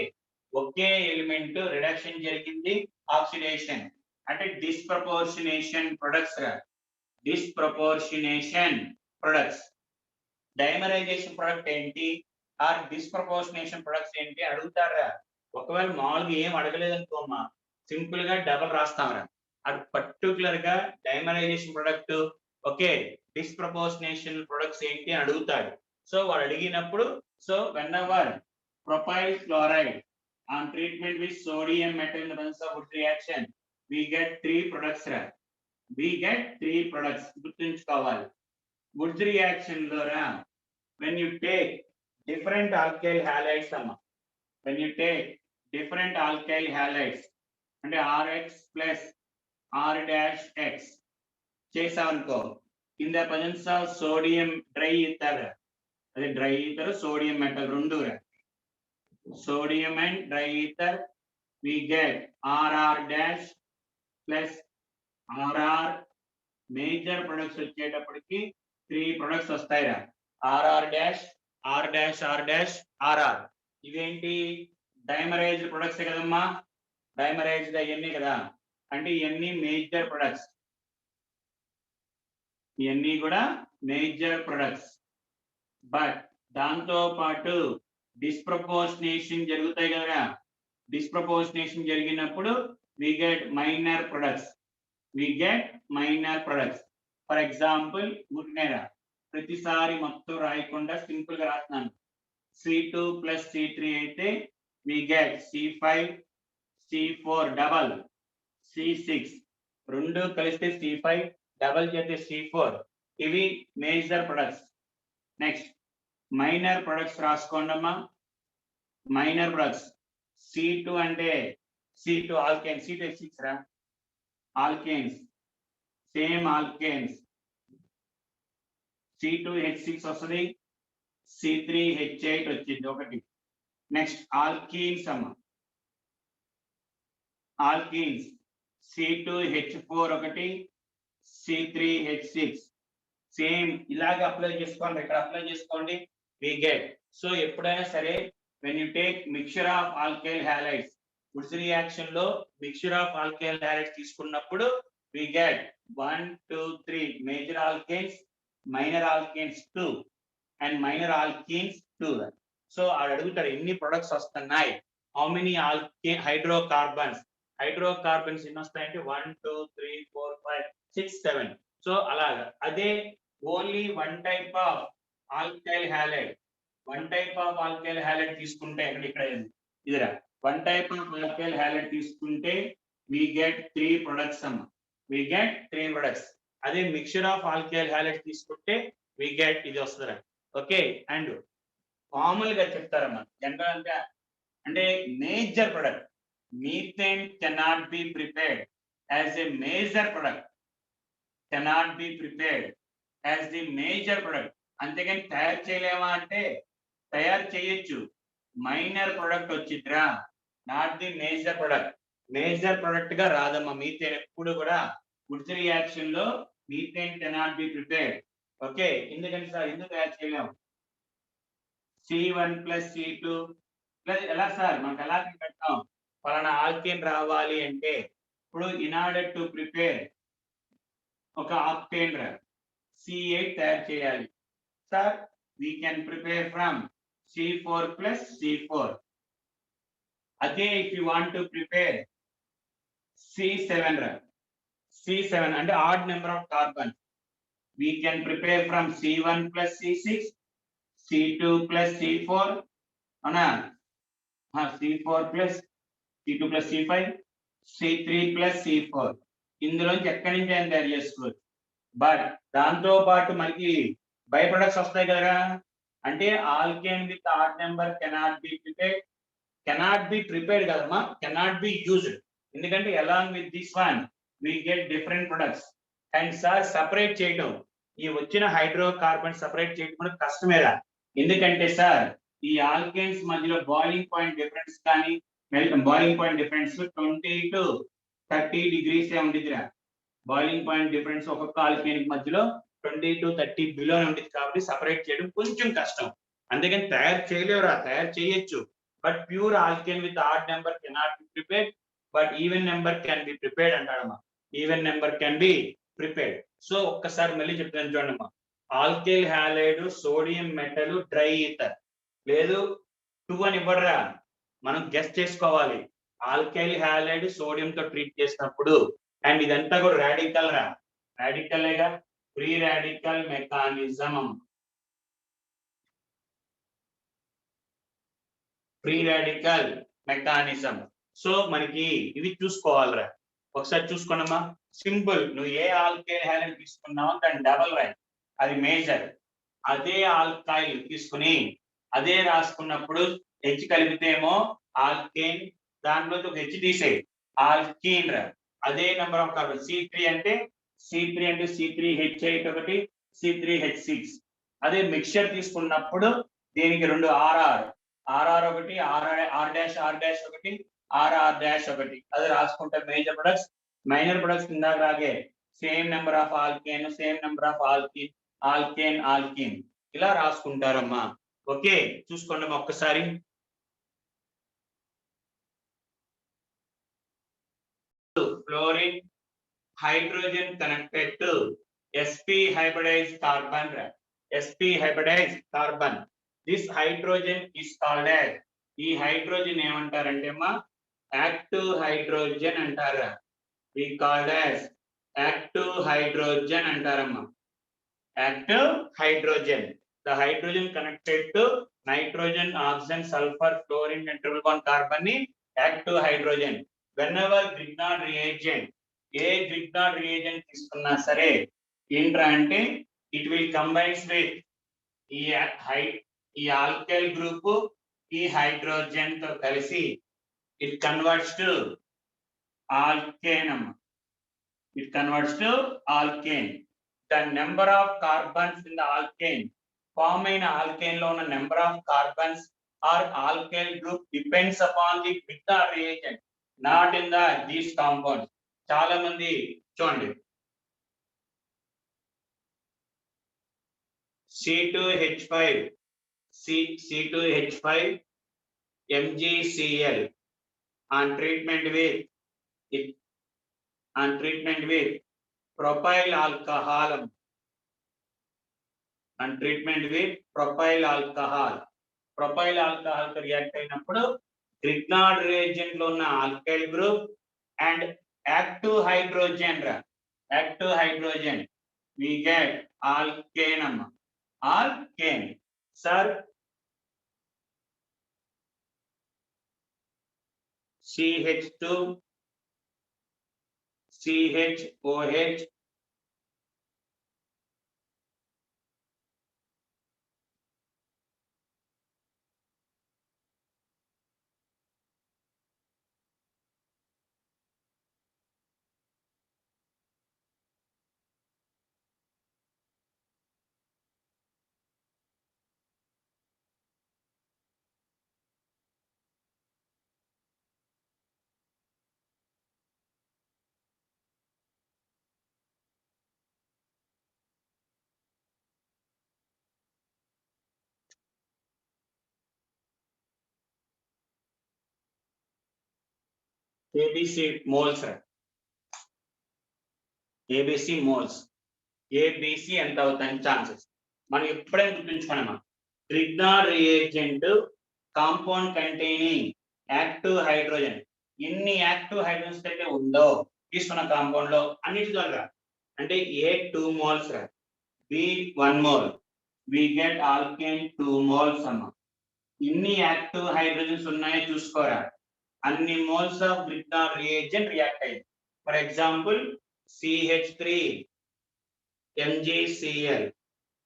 ఒకే ఎలిమెంట్ రిడక్షన్ జరిగింది ఆక్సిడేషన్ అంటే disproportionation products disproportionation products dimerization product ఏంటి ఆర్ డిస్ప్రపోర్షనేషన్ ప్రొడక్ట్స్ ఏంటి అడుగుతారా ఒకవేళ మామూలుగా ఏం అడగలేదు అనుకోమ్మా సింపుల్ గా డబల్ రాస్తాంరా అది పర్టికులర్ గా డైమరైజేషన్ ప్రొడక్ట్ ఓకే డిస్ప్రపోర్షనేషన్ ప్రొడక్ట్స్ ఏంటి అని అడుగుతాడు సో వాడు అడిగినప్పుడు so when ever propyl chloride on treatment with sodium metal in the presence of wood reaction we get 3 products ra we get 3 products గుర్తుంచుకోవాలి wood reaction లో రా when you take different alkyl halides amma when you take different alkyl halides అంటే Rx plus R dash X చేసామనుకో in the presence of sodium dry ether అదే dry ether sodium metal రెండు రా sodium and dry ether we get RR dash plus RR major products వచ్చేటప్పటికి 3 products వస్తాయిరా RR dash R dash R dash RR ఇవేంటి డైమరైజ్డ్ products కదమ్మా డైమరైజ్డ్ అవన్నీ కదా అంటే ఇవన్నీ మేజర్ ప్రొడక్ట్స్ ఇవన్నీ కూడా మేజర్ ప్రొడక్ట్స్ బట్ దాంతో పాటు డిస్ప్రపోర్షనేషన్ జరుగుతాయి కదా డిస్ప్రపోర్షనేషన్ జరిగినప్పుడు we get minor products for example గుర్నేరా ప్రతిసారి మొత్తం రాయకుండా సింపుల్ గా రాస్తున్నాను C2 plus C3 అయితే we get C5 C4 double C6 రెండు కలిస్తే C5 డబల్ చేస్తే C4 ఇవి major products next minor products రాసుకోండమ్మా మైనర్ ప్రొడక్ట్స్ C2 అంటే C2 ఆల్కేన్ C2H6 రా ఆల్కేన్స్ సేమ్ ఆల్కేన్స్ C2H6 వస్తుంది C3H8 వచ్చింది ఒకటి నెక్స్ట్ ఆల్కీన్స్ అమ్మా ఆల్కీన్స్ C2H4 ఒకటి C3H6 సేమ్ ఇలాగ అప్లై చేసుకోండి ఇక్కడ అప్లై చేసుకోండి we get సో ఎప్పుడైనా సరే when you take mixture of alkyl halides Woods reaction లో mixture of alkyl halides తీసుకున్నప్పుడు we get 1 2 3 major alkanes minor alkanes 2 and minor alkenes 2 so అడుగుతాడు ఎన్ని ప్రొడక్ట్స్ వస్తున్నాయి how many hydrocarbons ఎన్ని వస్తాయంటే 1 2 3 4 5 6 7 సో అలాగా అదే only one type of alkyl halide తీసుకుంటే ఇక్కడ ఇదిరా one type of alkyl halide తీసుకుంటే we get 3 products అమ్మ we get 3 products అదే మిక్చర్ ఆఫ్ ఆల్కైల్ హ్యాలైడ్ తీసుకుంటే we get ఇది వస్తుందిరా ఓకే అండ్ కామన్ గా చెప్తారమ్మా జనరల్ గా అంటే major product methane cannot be prepared as a major product cannot be prepared as the major product అంతేగాని తయారు చేయలేమా అంటే తయారు చేయొచ్చు మైనర్ ప్రొడక్ట్ వచ్చిద్రా నాట్ ది మేజర్ ప్రొడక్ట్ గా రాదమ్మా మీథేన్ ఎప్పుడు కూడా వుడ్స్ రియాక్షన్ లో methane cannot be prepared okay ఎందుకంటే సార్ ఎందుకు తయారు చేయలేము C1 plus C2 ప్లస్ ఎలా సార్ మనకు ఎలా పెట్టాం పలానా ఆల్కేన్ రావాలి అంటే ఇప్పుడు ఇన్ ఆర్డర్ టు ప్రిపేర్ ఒక ఆక్టేన్ C8 తయారు చేయాలి sir we can prepare from C4 plus C4 అదే if you want to prepare C7 అంటే odd number of carbons we can prepare from C1 plus C6 C2 plus C4 అవునా C4 plus C2 plus C5 C3 plus C4 ఇందులోంచి ఎక్కడి నుంచి అయినా తయారు చేసుకోవచ్చు but దాంతో పాటు మనకి బై ప్రొడక్ట్స్ వస్తాయి కదా అంటే alkane with odd number cannot be prepared కదమ్మా కెనాట్ బి యూజ్డ్ ఎందుకంటే along with this one we get different products and sir separate చేయడం ఈ వచ్చిన హైడ్రోకార్బన్ సపరేట్ చేయడం కూడా కష్టమేరా ఎందుకంటే సార్ ఈ ఆల్కేన్స్ మధ్యలో బాయిలింగ్ పాయింట్ డిఫరెన్స్ కానీ boiling point difference 20 to 30 degrees ఉండిద్దిరా బాయిలింగ్ పాయింట్ డిఫరెన్స్ ఒక్కొక్క ఆల్కేన్ మధ్యలో 20 to 30 బిలో ఉంటుంది కాబట్టి సపరేట్ చేయడం కొంచెం కష్టం. అందుకని తయారు చేయలేవురా, తయారు చేయొచ్చు. But pure alkane with odd number cannot be prepared, but even number can be prepared అంటాడమ్మా. Even number can be prepared. So ఒక్కసారి మళ్ళీ చెప్తాను చూడమ్మా. Alkyl halide, sodium metal, dry ether. లేదు 2 అని ఇవ్వడరా, మనం గెస్ చేసుకోవాలి. ఆల్కైల్ హ్యాలైడ్ సోడియం తో ట్రీట్ చేసినప్పుడు, అండ్ ఇదంతా కూడా రాడికల్ రా, రాడికల్గా free radical mechanism. Free radical mechanism. So మనకి ఇవి చూసుకోవాలిరా. ఒకసారి చూసుకోనమ్మా. సింపుల్, నువ్వు ఏ ఆల్కైల్ హ్యాలైడ్ తీసుకున్నావో దాని డబల్ రైట్, అది మేజర్. అదే ఆల్కైల్ తీసుకుని అదే రాసుకున్నప్పుడు హెచ్ కలిపితేమో ఆల్కేన్, దాంట్లో ఒక హెచ్ తీసేయి ఆల్కీన్ రా. అదే నెంబర్ ఆఫ్ కార్బన్. C3 అంటే C3H8 ఒకటి, C3H6. అదే మిక్చర్ తీసుకున్నప్పుడు దీనికి 2 RR ఒకటి, R' ఒకటి, RR' ఒకటి. అది రాసుకుంటే మేజర్ ప్రొడక్ట్స్, మైనర్ ప్రొడక్ట్స్ ఇందాక రాగే same number of alkane, same number of alkane ఇలా రాసుకుంటారమ్మా. ఓకే, చూసుకోండి ఒక్కసారి. Fluorine, hydrogen connected to sp hybridized carbon. sp hybridized carbon. This hydrogen is called as, ఈ హైడ్రోజన్ ఏమంటారంటే అమ్మా యాక్టివ్ హైడ్రోజన్ అంటారా. we called as active hydrogen అంటారమ్మా. active hydrogen. The hydrogen connected to nitrogen, oxygen, sulfur, fluorine and triple bond carbon ni active hydrogen. Whenever Grignard reagent, A Grignard reagent తీసుకున్నా సరే ఏంట్రా అంటే it will combines with ఈ alkyl group ఈ hydrogen తో కలిసి it converts to alkane. It converts to alkane. The number of carbons in the alkane, form in alkane lo ఉన్న number of carbons or alkyl group depends upon the Grignard reagent, not in the these compounds. చాలా మంది చూడండి, C2H5 MgCl on treatment with propyl alcohol, on treatment with propyl alcohol తో react అయినప్పుడు Grignard reagent లో ఉన్న alkyl group and active hydrogen we get alkane అమ్మ. alkane sir CH2 CHOH ABC moles. ABC moles, ABC ఎంత అవుతాయి chances మనం ఎప్పుడైనా గుర్తుంచుకోనమ్మా. Grignard reagent compound containing active hydrogen, ఎన్ని యాక్టివ్ హైడ్రోజన్స్ అయితే ఉందో తీసుకున్న కాంపౌండ్ లో అన్నిటి ద్వారా అంటే A 2 moles, B 1 mole, we get alkane 2 moles అమ్మా. ఇన్ని యాక్టివ్ హైడ్రోజన్స్ ఉన్నాయో చూసుకోరా, అన్ని moles of Grignard reagent react అయ్యింది. ఫర్ ఎగ్జాంపుల్ CH3 MgCl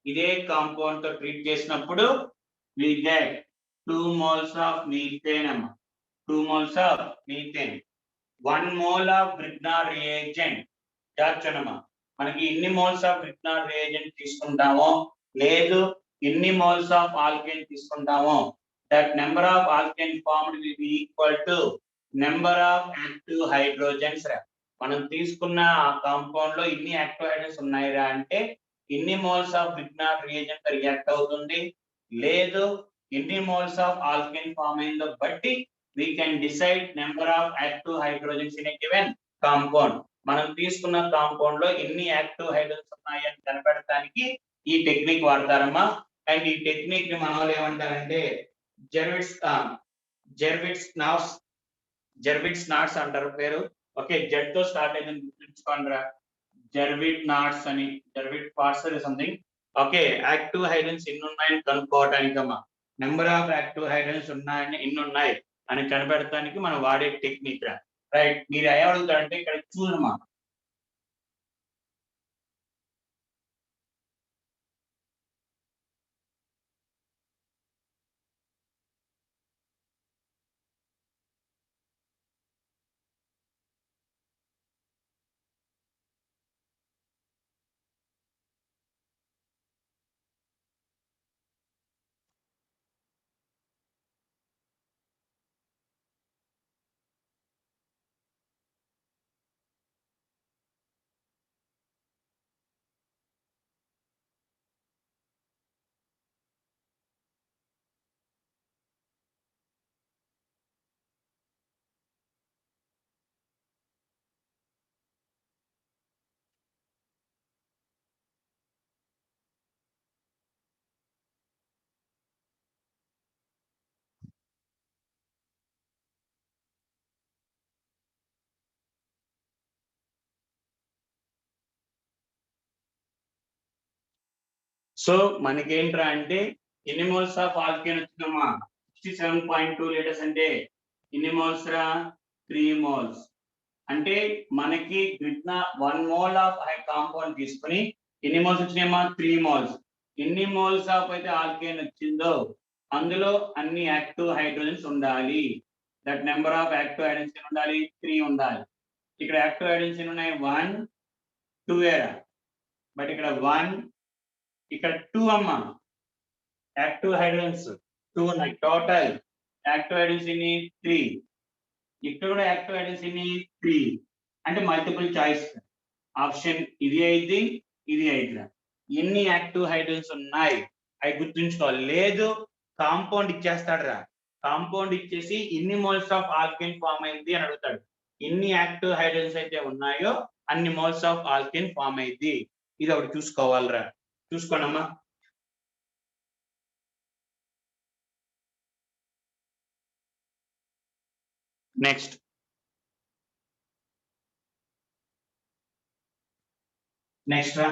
ఇదే కాంపౌండ్ తో ట్రీట్ చేసినప్పుడు we get 2 moles of methane అమ్మ. 2 moles of methane. 1 mole of Grignard reagent. జార్చనమ్మా, మనకి ఎన్ని మోల్స్ ఆఫ్ Grignard reagent తీసుకుంటామో లేదు ఎన్ని మోల్స్ ఆఫ్ ఆల్కేన్ తీసుకుంటామో, that number of alkane formed will be equal to number of active hydrogens. మనం తీసుకున్న ఆ కాంపౌండ్ లో ఇన్ని యాక్టివ్ హైడ్రోజన్స్ ఉన్నాయిరా అంటే ఇన్ని moles of Grignard reagent react అవుతుంది, లేదు ఇన్ని మోల్స్ ఆఫ్ ఆల్కేన్ ఫామ్ అయిందో బట్టి we can decide number of active hydrogens in a given compound. మనం తీసుకున్న కాంపౌండ్ లో ఎన్ని యాక్టివ్ హైడ్రోజన్స్ ఉన్నాయని కనిపెట్టడానికి ఈ టెక్నిక్ వాడతారమ్మా. అండ్ ఈ టెక్నిక్ ని మన వాళ్ళు ఏమంటారంటే జెర్విట్స్ నాట్స్ అంటారు పేరు. ఓకే, జెడ్ తో స్టార్ట్ అయిందని గుర్తుంచుకోండిరా. జెర్విట్ నాట్స్ అని, జెర్విట్ పార్ట్స్ సంథింగ్. ఓకే, యాక్టివ్ హైడ్రోజన్స్ ఎన్ని ఉన్నాయని కనుక్కోవటానికమ్మా. నెంబర్ ఆఫ్ యాక్టివ్ హైడ్రోజన్స్ ఉన్నాయని ఎన్ని ఉన్నాయి అని కనిపెడతానికి మనం వాడే టెక్నిక్ రా. రైట్, మీరు ఏమడుగుతారంటే ఇక్కడ చూడమ్మా. సో మనకేంట్రా అంటే ఎన్ని మోల్స్ ఆఫ్ ఆల్కేన్ వచ్చిందమ్మా 67.2 లీటర్స్ అంటే ఎన్ని మోల్స్ రా 3 మోల్స్. అంటే మనకి గ్రిగ్నా 1 మోల్ ఆఫ్ కాంపౌండ్ తీసుకుని ఎన్ని మోల్స్ వచ్చినాయమ్మా 3 మోల్స్. ఎన్ని మోల్స్ ఆఫ్ అయితే ఆల్కేన్ వచ్చిందో అందులో అన్ని యాక్టివ్ హైడ్రోజన్స్ ఉండాలి. That number of active hydrogens ఉండాలి 3 ఉండాలి. ఇక్కడ యాక్టివ్ హైడ్రోజన్స్ ఎన్ని ఉన్నాయి 1 2 ఏరా, బట్ ఇక్కడ 1 ఇక్కడ 2 అమ్మా. యాక్టివ్ హైడ్రోజన్స్ 2 ఉన్నాయి. టోటల్ యాక్టివ్ హైడ్రోజన్స్ ఎన్ని 3. ఇక్కడ కూడా యాక్టివ్ హైడ్రోజన్స్ ఎన్ని 3. అంటే మల్టిపుల్ చాయిస్. ఆప్షన్ ఇది అయితే ఇది అయితే ఎన్ని యాక్టివ్ హైడ్రోజన్స్ ఉన్నాయి అవి గుర్తుంచుకోవాలి. లేదు కాంపౌండ్ ఇచ్చేస్తాడు రా, కాంపౌండ్ ఇచ్చేసి ఎన్ని మోల్స్ ఆఫ్ ఆల్కేన్ ఫామ్ అయింది అని అడుగుతాడు. ఎన్ని యాక్టివ్ హైడ్రోజన్స్ అయితే ఉన్నాయో అన్ని మోల్స్ ఆఫ్ ఆల్కేన్ ఫామ్ అయింది. ఇది ఒకటి చూసుకోవాలిరా. చూసుకోండమ్మా. నెక్స్ట్ రా.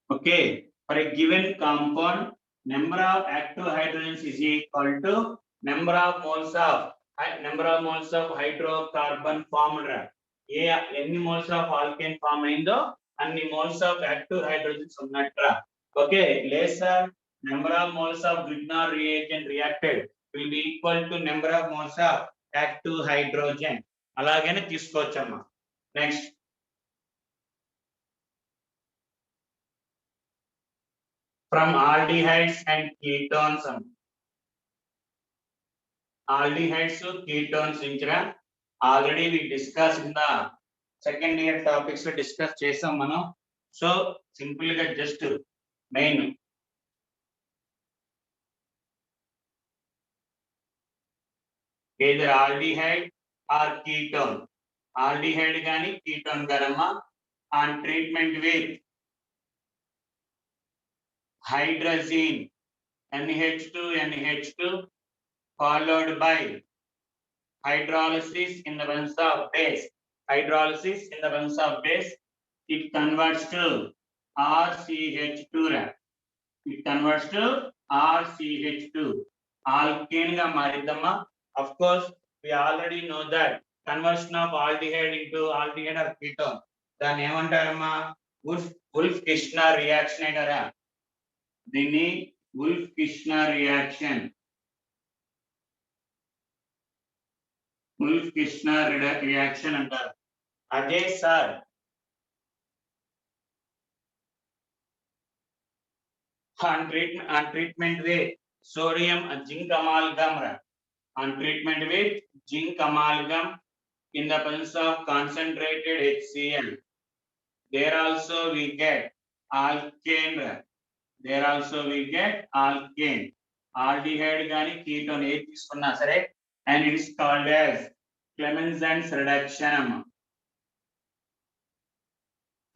Okay, for a given compound, number of active hydrogens is equal to number of moles of hydrocarbon formed. ఎన్ని మోల్స్ ఆఫ్ ఆల్కేన్ ఫామ్ అయిందో అన్ని మోల్స్ ఆఫ్ యాక్టివ్ హైడ్రోజన్స్ ఉన్నట్రా. Okay, లేదు sir number of moles of Grignard reagent reacted will be equal to number of moles of active hydrogen. అలాగనే తీసుకోవచ్చమ్మా. Next from aldehydes and ketones. Aldehydes to ketones inchra already we discussed in the second year topics lo discuss chesam manam. So simple ga just main either aldehyde or ketone, aldehyde gaani ketone garama on treatment with hydrazine NH2 followed by hydrolysis in the presence of base. Hydrolysis in the presence of base, it converts to RCH2. It converts to RCH2. Alkane ga maridamma. Of course, we already know that conversion of aldehyde into aldehyde or ketone. Then emantaramma Wolff-Kishner reaction agara. దీన్ని Wolff-Kishner reaction. Wolf Kishner reaction అంటారు. అదే sir on treatment with sodium zinc amalgam, on treatment with zinc amalgam in the presence of concentrated HCl, there also we get alkane, there also we get alkane, aldehyde gaani ketone ఏ తీసుకున్నా సరే, and it is called as Clemenson's reduction.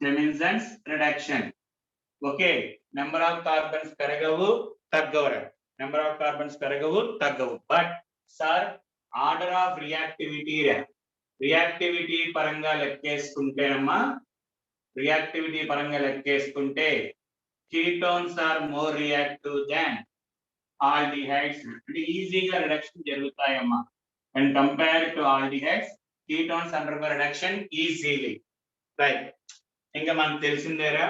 Clemenson's reduction. Okay, number of carbons పెరగవు తగ్గవు, number of carbons పెరగవు తగ్గవు. But sir, order of reactivity పరంగా లెక్కేసుకుంటేనమ్మా, reactivity పరంగా లెక్కేసుకుంటే ketones are more reactive than aldehydes. అంటే ఈజీగా reduction జరుగుతాయమ్మా. when compared to aldehydes, ketones undergo reduction easily. Right, ఇంకా మనకు తెలిసిందేరా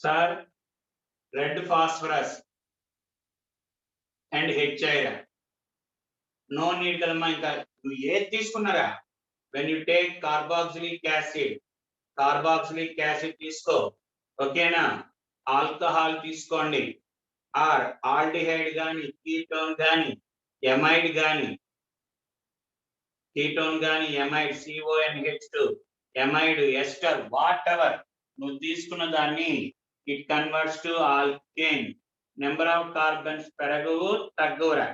sir, red phosphorus and HI, no need కదమ్మా. ఇంకా నువ్వు ఏది తీసుకున్నారా, when you take carboxylic acid తీసుకో, ఓకేనా, ఆల్కహాల్ తీసుకోండి, ఆర్ ఆల్డిహైడ్ గాని కీటోన్ గాని ఎమైడ్ గాని, CONH2 amide ester what ever నువ్వు తీసుకున్న దాన్ని it converts to alkane. Number of carbons పెరగవు తగ్గవురా.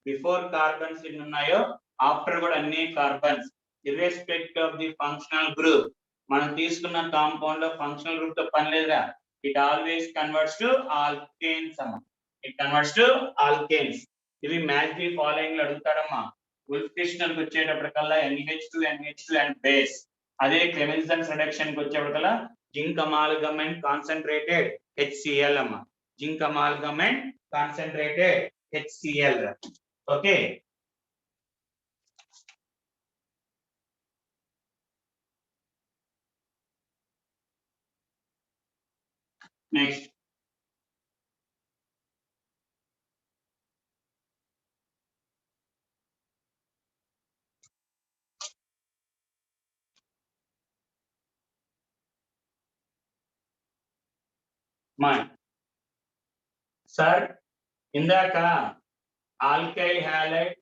బిఫోర్ కార్బన్స్ ఎన్ని ఉన్నాయో ఆఫ్టర్ కూడా అన్ని carbons, irrespective of the functional group. మనం తీసుకున్న కాంపౌండ్ లో ఫంక్షనల్ గ్రూప్ తో పని లేదా, it always converts to alkanes అమ్మా. it converts to alkanes. ఇవి మ్యాచ్ ది ఫాలోయింగ్ లో అడుగుతాడమ్మా. ఉల్ఫ్ కిష్నర్ కి వచ్చేటప్పటికల్లా NH2 and బేస్. అదే క్లెమెన్సన్స్ రిడక్షన్ కి వచ్చేటప్పటికల్లా zinc amalgam and concentrated HCl amma. zinc amalgam and concentrated HCl. Okay, next mine. Sir, ఇందాక alkyl halide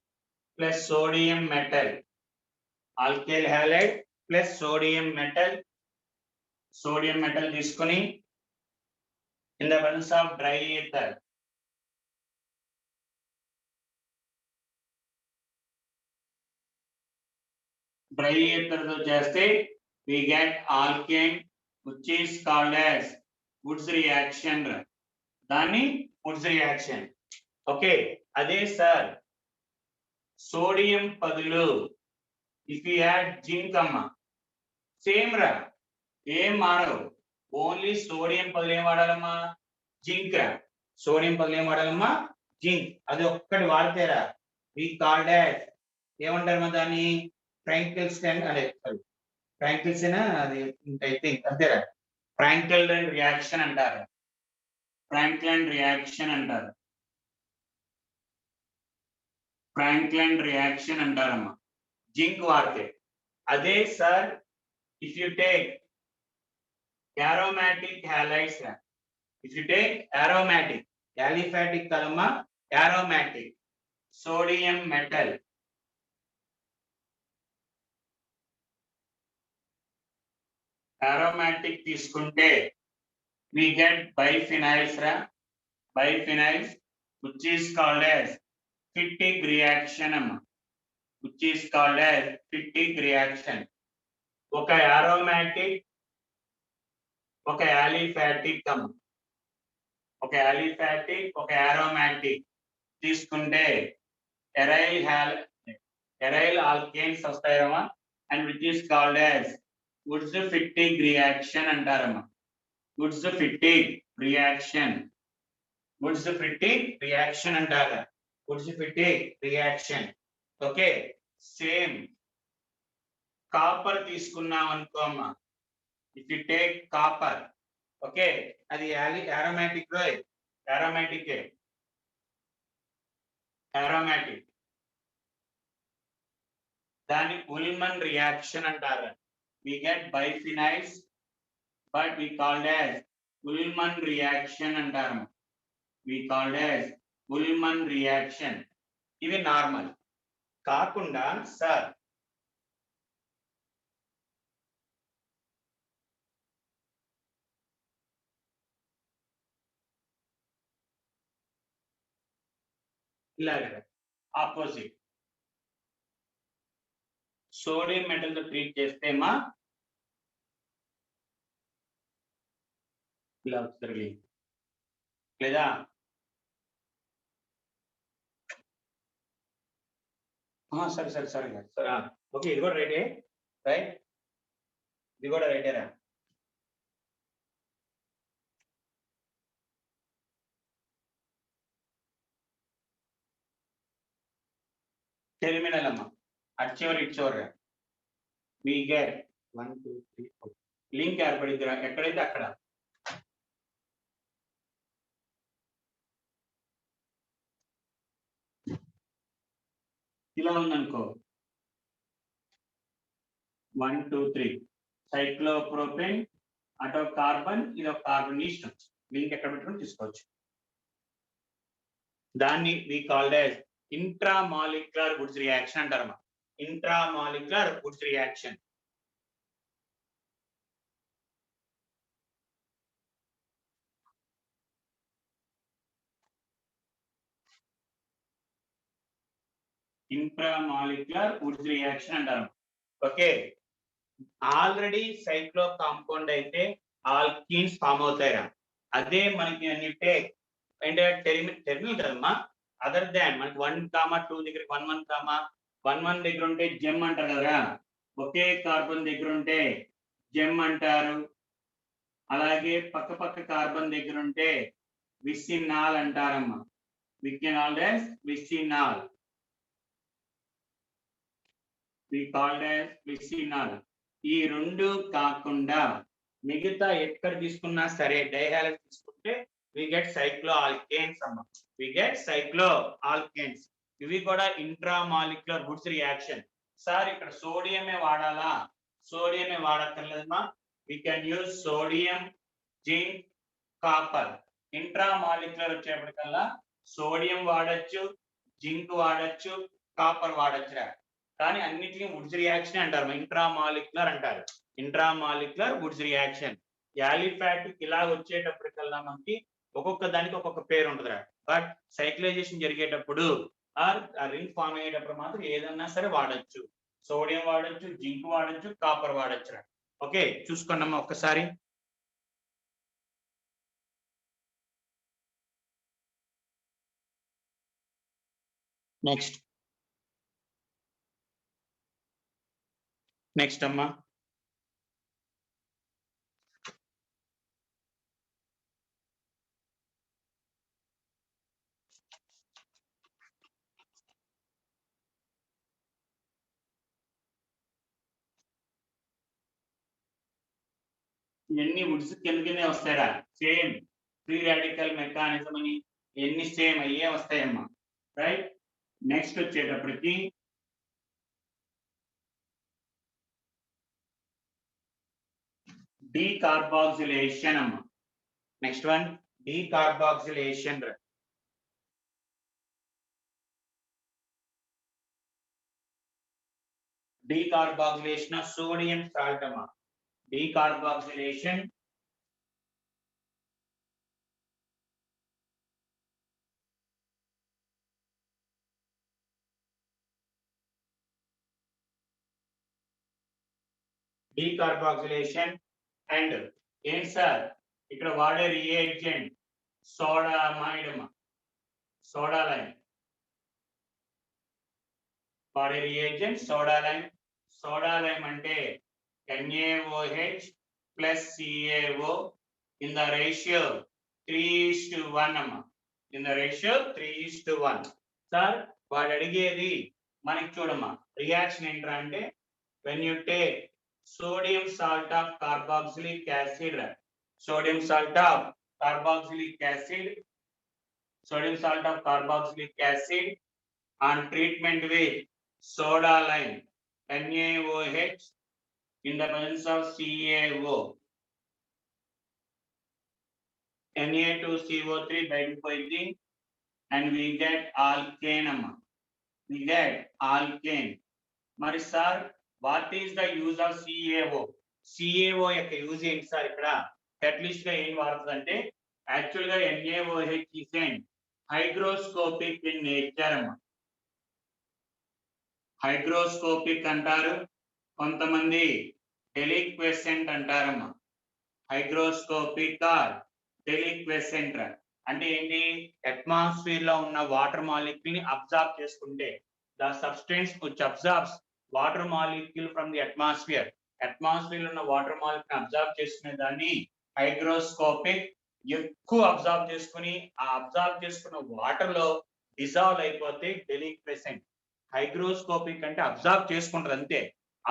plus sodium metal, alkyl halide plus sodium metal తీసుకొని in the presence of dry ether, తో చేస్తే we get alkane, which is called as Woods reaction. దాన్ని Woods reaction. Okay, అదే sir sodium బదులు if you add zinc అమ్మా, same రా, ఏం మారవు, ఓన్లీ సోడియం బదులు ఏం వాడాలమ్మా, జింక్ రా. సోడియం బదులు ఏం వాడాలమ్మా, జింక్. అది ఒక్కటి వాడితేరా we called as ఏమంటారు దాన్ని, ఫ్రాంకెల్స్టైన్ అదే ఫ్రాంకెల్స్టైన్, అది ఐ థింక్ అంతేరా, ఫ్రాంకెల్టన్ రియాక్షన్ అంటారు, ఫ్రాంక్లిన్ రియాక్షన్ అంటారమ్మా జింక్ వాడితే. అదే sir if you take aromatic halides, if you take aromatic, aliphatic కదమ్మా, aromatic sodium metal, aromatic తీసుకుంటే we get biphenyls రా, biphenyls which is called as Fittig reaction అమ్మా, which is called as Fittig reaction. ఒక aromatic ఒక aliphatic అమ్మా, ఒక aliphatic ఒక aromatic తీసుకుంటే aryl alkanes వస్తాయమ్మా, and which is called as Woods-Fittig reaction అంటారమ్మా. Woods-Fittig reaction అంటారు, Woods-Fittig reaction. Okay, same copper తీసుకున్నాం అనుకో అమ్మా, if you take copper, okay, అది aromatic, దాన్ని ఉల్మన్ రియాక్షన్ అంటారు. We get biphenyls, but we called as Ullman reaction అంటారు. We called as Ullman reaction. ఇవి normal కాకుండా సార్ ఇలాగ ఆపోజిట్ సోడియం మెటల్ తో ట్రీట్ చేస్తే మా ఇలా వస్తుంది లేదా సరే సరే సరే సరే ఓకే ఇది కూడా రైటే రైట్ ఇది కూడా రైటేరా టెర్మినల్ అమ్మా అటు చివరి ఇటు చివరి we get 1 2 3 4 లింక్ ఏర్పడింది ఎక్కడైతే అక్కడ ఇలా ఉందనుకో 1 2 3 సైక్లోప్రోపేన్ అటో కార్బన్ ఇది ఒక కార్బన్ ఇష్టం లింక్ ఎక్కడ పెట్టుకుని తీసుకోవచ్చు. దాన్ని we called as intramolecular Woods reaction అంటారు. intramolecular Woods reaction. intramolecular Woods reaction అంటారు. ఓకే ఆల్రెడీ సైక్లో కాంపౌండ్ అయితే ఆల్కీన్స్ ఫామ్ అవుతాయిరా. అదే మనకి అంటే టెర్మినల్ కదమ్మా అదర్ దాన్ మనకి 1, 2 దగ్గర 1 దగ్గర ఉంటే జెమ్ అంటారు కదా ఒకే కార్బన్ దగ్గర ఉంటే జెమ్ అంటారు. అలాగే పక్క కార్బన్ దగ్గర ఉంటే విసినాల్ అంటారమ్మా. we called as vicinal. ఈ రెండు కాకుండా మిగతా ఎక్కడ తీసుకున్నా సరే డైహాలైడ్ తీసుకుంటే we get cycloalkanes అమ్మా. we get cycloalkanes. ఇవి కూడా ఇంట్రామాలిక్యులర్ వుడ్స్ రియాక్షన్. సార్ ఇక్కడ సోడియమే వాడాలా? సోడియమే వాడక్కర్లేదమ్మా. we can use sodium, zinc, copper. Intramolecular వచ్చేప్పటికల్లా సోడియం వాడచ్చు, జింక్ వాడచ్చు, కాపర్ వాడచ్చురా. కానీ అన్నిటికీ వుడ్స్ రియాక్షన్ అంటారు. ఇంట్రామాలిక్యులర్ అంటారు. Intramolecular Wurtz reaction. యాలిఫాటిక్ ఇలా వచ్చేటప్పటికల్లా మనకి ఒక్కొక్క దానికి ఒక్కొక్క పేరు ఉంటుంది. బట్ సైక్లైజేషన్ జరిగేటప్పుడు ఆర్ రింగ్ ఫామ్ అయ్యేటప్పుడు మాత్రం ఏదన్నా సరే వాడచ్చు. సోడియం వాడచ్చు, జింక్ వాడచ్చు, కాపర్ వాడచ్చు. ఓకే చూసుకోండి అమ్మా ఒక్కసారి. నెక్స్ట్ అమ్మా ఎన్ని వుడ్స్ కిందనే వస్తాయా? సేమ్ ఫ్రీ రాడికల్ మెకానిజం అని ఎన్ని సేమ్ అయ్యే వస్తాయమ్మా. రైట్ నెక్స్ట్ వచ్చేటప్పటికి డీకార్బాక్సిలేషన్ అమ్మా. Next one decarboxylation. Decarboxylation of sodium salt అమ్మా. డీకార్బాక్సిలేషన్ అండ్ ఏంటి సార్ ఇక్కడ వాడే రియేజెంట్ సోడా మాయిడమ్మా. సోడా లైమ్ వాడే reagent soda lime. Soda lime అంటే NaOH plus CaO in the ratio 3:1 అమ్మా. in the ratio 3:1. సార్ వాడు అడిగేది మనకి చూడమ్మా రియాక్షన్ ఏంట్రా అంటే when you take sodium salt of carboxylic acid, sodium salt of carboxylic acid on treatment with soda lime, NaOH in the presence of CaO. Na2CO3 బయటకు and we get alkane అమ్మ. We get alkane. మరి sir what is the use of CaO? CaO యొక్క use ఏంటి sir? ఇక్కడ catalyst గా ఏం వాడుతుంది అంటే యాక్చువల్ గా NaOH is an hygroscopic in nature అమ్మ. హైగ్రోస్కోపిక్ అంటారు, కొంతమంది డెలిక్వెసెంట్ అంటారమ్మా. హైగ్రోస్కోపిక్ ఆర్ డెలిక్వెసెంట్ అంటే ఏంటి? అట్మాస్ఫియర్ లో ఉన్న వాటర్ మాలిక్యూల్ ని అబ్జార్బ్ చేసుకుంటే, the substance which absorbs water molecule from the atmosphere లో ఉన్న వాటర్ మాలిక్యూల్ అబ్జార్బ్ చేసుకునే దాన్ని హైగ్రోస్కోపిక్. ఎక్కువ అబ్జార్బ్ చేసుకుని ఆ అబ్జార్బ్ చేసుకున్న వాటర్ లో డిజాల్వ్ అయిపోతే డెలిక్వెసెంట్. హైగ్రోస్కోపిక్ అంటే అబ్జార్బ్ చేసుకుంటారు అంతే.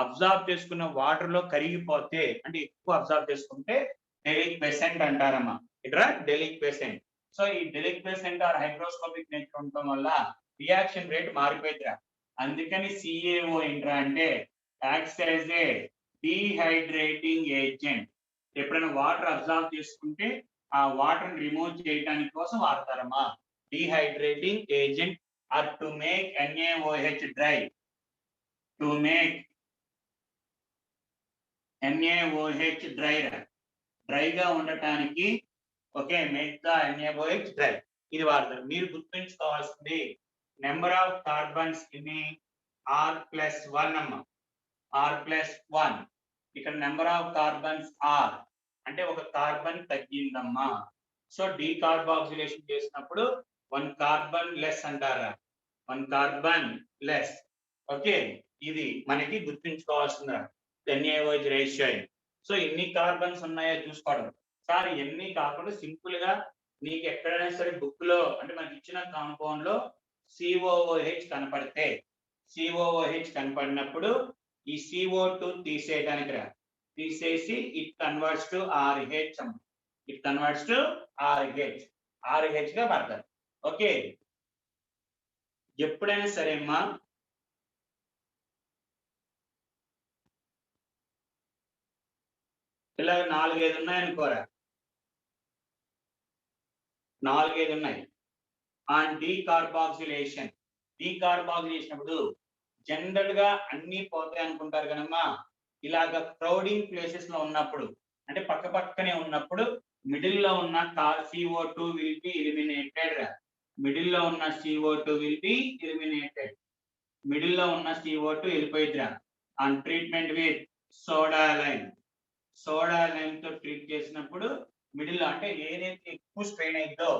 అబ్జార్బ్ చేసుకున్న వాటర్ లో కరిగిపోతే అంటే ఎక్కువ అబ్జార్బ్ చేసుకుంటే డెలిక్వెసెంట్ అంటారమ్మా. ఇక్కడ డెలిక్వెసెంట్. సో ఈ డెలిక్వెసెంట్ ఆర్ హైగ్రోస్కోపిక్ నేచర్ ఉండటం వల్ల రియాక్షన్ రేట్ మారిపోయిందిరా. అందుకని CaO ఏంట్రా అంటే acts as a dehydrating agent. ఎప్పుడైనా వాటర్ అబ్జార్బ్ చేసుకుంటే ఆ వాటర్ రిమూవ్ చేయడానికి కోసం వాడతారమ్మా. Dehydrating agent or to make NaOH dry. To make NaOH dry గా ఉండటానికి okay make the NaOH dry ఇది వాడతారు. మీరు గుర్తుంచుకోవాల్సింది నెంబర్ ఆఫ్ కార్బన్స్ ఇన్ని R+1 అమ్మ. R+1 ఇక్కడ నెంబర్ ఆఫ్ కార్బన్స్ R అంటే ఒక కార్బన్ తగ్గిందమ్మా. సో డీకార్బాక్సిలేషన్ చేసినప్పుడు 1 కార్బన్ లెస్ అంటారా, 1 కార్బన్ లెస్. ఓకే ఇది మనకి గుర్తుంచుకోవాల్సింది NaOH రేషియో. సో ఎన్ని కార్బన్స్ ఉన్నాయో చూసుకోవడం. సార్ ఎన్ని కాకుండా సింపుల్ గా నీకు ఎక్కడైనా సరే బుక్ లో అంటే మనకి ఇచ్చిన కాంపౌండ్ లో COOH కనపడితే, COOH కనపడినప్పుడు ఈ CO2 తీసేయడానికి తీసేసి it converts to RH. It converts to RH గా పడతారు. ఓకే ఎప్పుడైనా సరే అమ్మా ఇలా 4-5 ఉన్నాయనుకోరా, 4-5 ఉన్నాయి. ఆన్ డీకార్బాక్సిలేషన్ అప్పుడు జనరల్ గా అన్ని పోతాయి అనుకుంటారు కదమ్మా. ఇలాగ క్రౌడింగ్ ప్లేసెస్ లో ఉన్నప్పుడు అంటే పక్క పక్కనే ఉన్నప్పుడు మిడిల్ లో ఉన్న CO2 will be eliminated. Middle లో ఉన్న CO2 will be eliminated. Middle లో ఉన్న CO2 వెళ్ళిపోయిద్దిరా. On treatment with soda lime తో ట్రీట్ చేసినప్పుడు మిడిల్ లో అంటే ఏదైతే ఎక్కువ స్ట్రెయిన్ అయిందో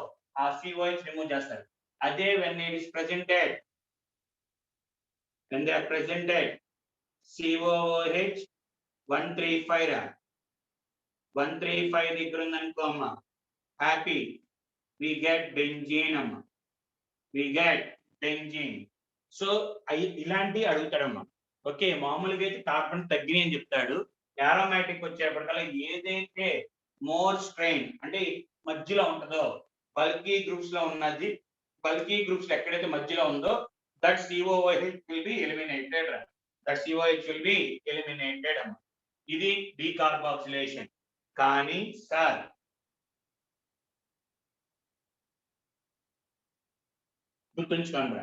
ఆ COH రిమూవ్ చేస్తారు. అదే when it is presented, when they are presented COOH 135 135 దగ్గర ఉందనుకో అమ్మ, హ్యాపీ we get benzene అమ్మ, we get benzene. సో ఇలాంటి అడుగుతాడమ్మా. ఓకే మామూలుగా అయితే కార్బన్ తగ్గినాయి అని చెప్తాడు. అరోమాటిక్ వచ్చేప్పటికల్లా ఏదైతే మోర్ స్ట్రెయిన్ అంటే మధ్యలో ఉంటుందో బల్కీ గ్రూప్స్ లో ఉన్నది, బల్కీ గ్రూప్స్ ఎక్కడైతే మధ్యలో ఉందో that COOH will be eliminated. That COOH will be eliminated అమ్మ. ఇది డీకార్బాక్సిలేషన్. కానీ సార్ గుర్తుంచుకోండి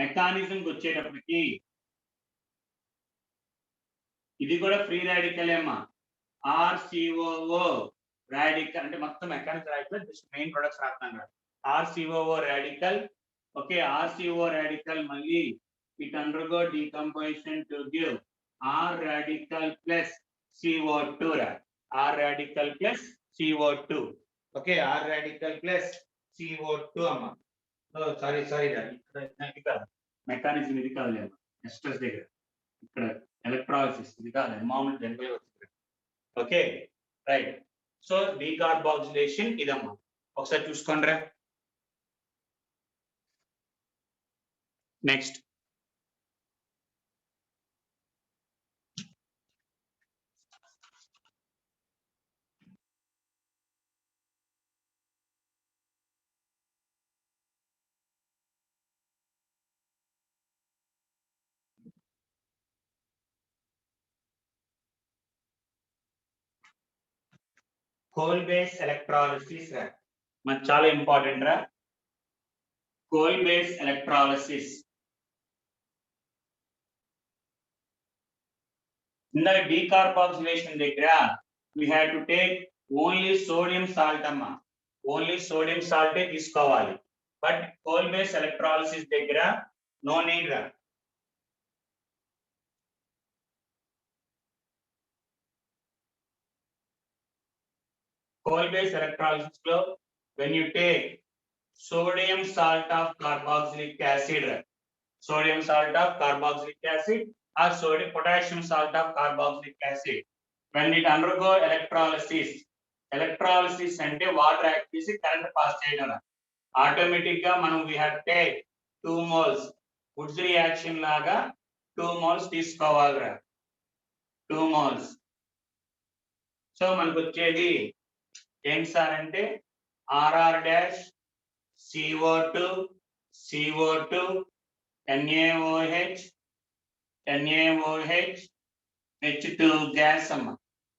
మెకానిజంకి వచ్చేటప్పటికి ఇది కూడా ఫ్రీ రాడికల్ ఏమా. RCOO రాడికల్ అంటే మొత్తం mechanical radical just main products రాస్తాను. RCOO radical. Okay RCOO radical మళ్ళీ it undergo decomposition to give R radical plus CO2. R radical plus CO2. Okay R radical plus CO2 అమ్మా. Sorry ఇది కాదు mechanism, ఇది కాదు esters దగ్గర ఇక్కడ electrolysis ఇది కాదు మామూలు జనరల్ వచ్చింది. Okay right. సో డీకార్బాక్సిలేషన్ ఇదమ్మా. ఒకసారి చూసుకోండి రా. నెక్స్ట్ కోల్ బేస్ ఎలక్ట్రాలిసిస్ రా మనకు చాలా ఇంపార్టెంట్ రా కోల్ బేస్ ఎలక్ట్రాలిసిస్ ఇందాక డీకార్బాక్సిలేషన్ దగ్గర we had to take only sodium salt అమ్మా ఓన్లీ సోడియం సాల్టే తీసుకోవాలి బట్ కోల్ బేస్ ఎలక్ట్రాలిసిస్ దగ్గర నో నీడ్ రా coal based electrolysis flow when you take sodium salt of carboxylic acid sodium salt of carboxylic acid or sodium potassium salt of carboxylic acid when it undergo electrolysis అంటే water act చేసి current pass చేయడం automatic గా మనం we have to take 2 moles Woods reaction లాగా 2 moles తీసుకోవాలిరా 2 moles so మనకు వచ్చేది ఏంటి sir అంటే RR dash CO2 CO2 NaOH NaOH H2 gas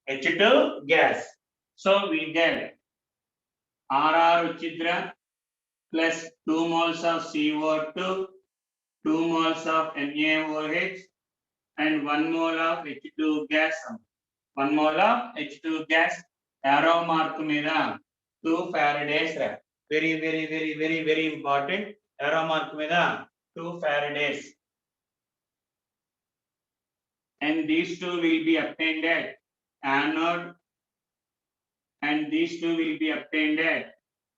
H2 gas so we get RR uchidra plus 2 moles of CO2 2 moles of NaOH and 1 mole of H2 gas 1 mole of H2 gas arrow mark మీద 2 faradays very important arrow mark మీద 2 faradays and these two will be obtained at anode and these two will be obtained at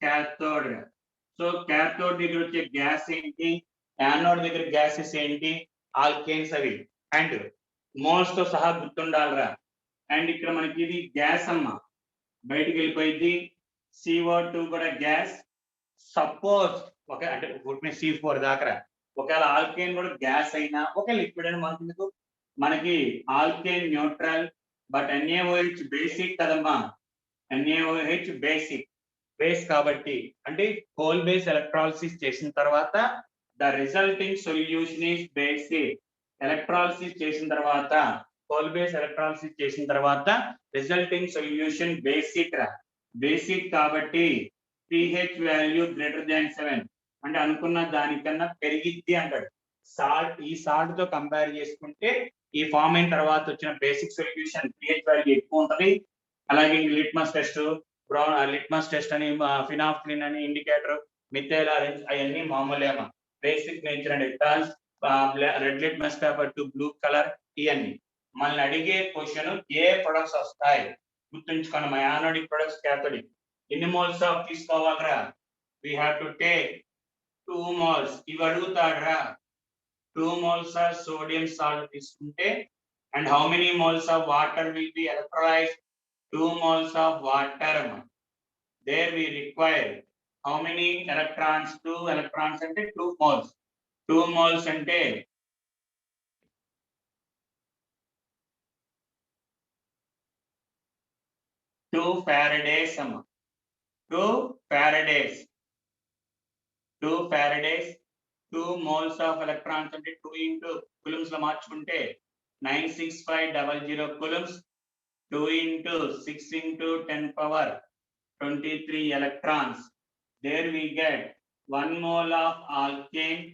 cathode so cathode దగ్గర వచ్చే gas ఏంటి anode దగ్గర gases ఏంటి alkanes అవి and moles తో సహా గుర్తుండాలిరా అండ్ ఇక్కడ మనకి ఇది గ్యాస్ అమ్మా బయటికి వెళ్ళిపోయింది CO2 కూడా గ్యాస్ సపోజ్ ఒక అంటే C4 దాకా ఒకవేళ ఆల్కేన్ కూడా గ్యాస్ అయినా ఒక లిక్విడ్ అని మనకి alkane neutral but NaOH basic కదమ్మా NaOH బేస్ కాబట్టి అంటే కోల్ బేస్ ఎలక్ట్రాలిసిస్ చేసిన తర్వాత the resulting solution is basic electrolysis చేసిన తర్వాత కోల్ బేస్ ఎలక్ట్రాలిసిస్ చేసిన తర్వాత రిజల్టింగ్ సొల్యూషన్ బేసిక్ కాబట్టి pH వాల్యూ గ్రేటర్ దాన్ 7 అంటే అనుకున్న దానికన్నా పెరిగిద్ది అంటాడు ఈ సాల్ట్ తో కంపేర్ చేసుకుంటే ఈ ఫామ్ అయిన తర్వాత వచ్చిన బేసిక్ సొల్యూషన్ pH వాల్యూ ఎక్కువ ఉంటది అలాగే లిట్మస్ టెస్ట్ అని ఫినాఫ్లిన్ అని ఇండికేటర్ మిథైల్ ఆరెంజ్ అవన్నీ మామూలేమా బేసిక్ నేచర్ అండ్ ఎథాల్స్ red litmus paper to blue colour ఇవన్నీ మనల్ని అడిగే క్వశ్చన్ ఏ ప్రొడక్ట్స్ వస్తాయి గుర్తుంచుకోండి మా యానోడిక్ ప్రొడక్ట్స్ క్యాథోడిక్ ఎన్ని మోల్స్ ఆఫ్ తీసుకోవాలరా we have to take 2 moles ఇవి అడుగుతాడరా 2 moles of sodium salt తీసుకుంటే and how many moles of water will be electrolyzed 2 moles of water there we require how many electrons 2 electrons అంటే 2 moles 2 moles అంటే 2 faradays 2 faradays 2 faradays 2 moles of electrons అంటే 2 into coulombs లో మార్చుకుంటే 96500 coulombs 2 into 6 into 10 power 23 electrons there we get 1 mole of alkane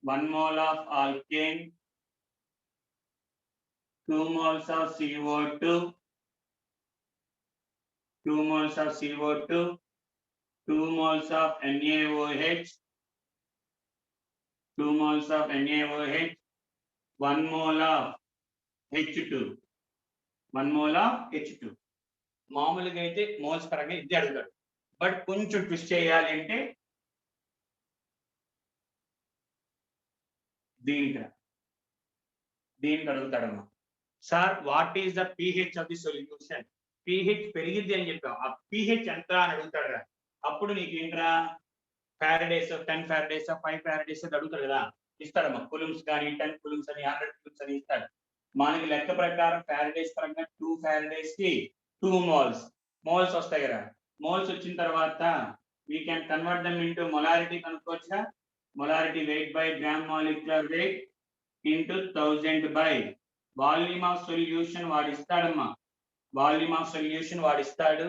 1 mole of alkane 2 moles of CO2 2 moles of CO2 2 moles of NaOH 2 moles of NaOH 1 mole of H2 1 mole of H2 మామూలుగా అయితే moles పరంగా ఇది అడుగుతాడు but కొంచెం twist చేయాలి అంటే దీనికి అడుగుతాడమ్మా sir what is the pH of the solution pH పెరిగిద్ది అని చెప్పాం ఆ pH ఎంత అని అడుగుతాడు అప్పుడు నీకు ఏంట్రా ఫారడేస్ 10 ఫారడేస్ 5 ఫారడేస్ అడుగుతాడు కదా ఇస్తాడమ్మా కూలుమ్స్ కానీ 10 కూలుమ్స్ అని 100 కూలుమ్స్ అని ఇస్తాడు మనకి లెక్క ప్రకారం ఫారడేస్ పరంగా 2 ఫారడేస్ కి 2 మోల్స్ వస్తాయి కదా మోల్స్ వచ్చిన తర్వాత we can convert them into molarity కనుక్కోవచ్చా molarity weight by gram molecular weight into 1000 by volume of solution వాడు ఇస్తాడమ్మా వాల్యూమ్ ఆఫ్ సొల్యూషన్ వాడు ఇస్తాడు.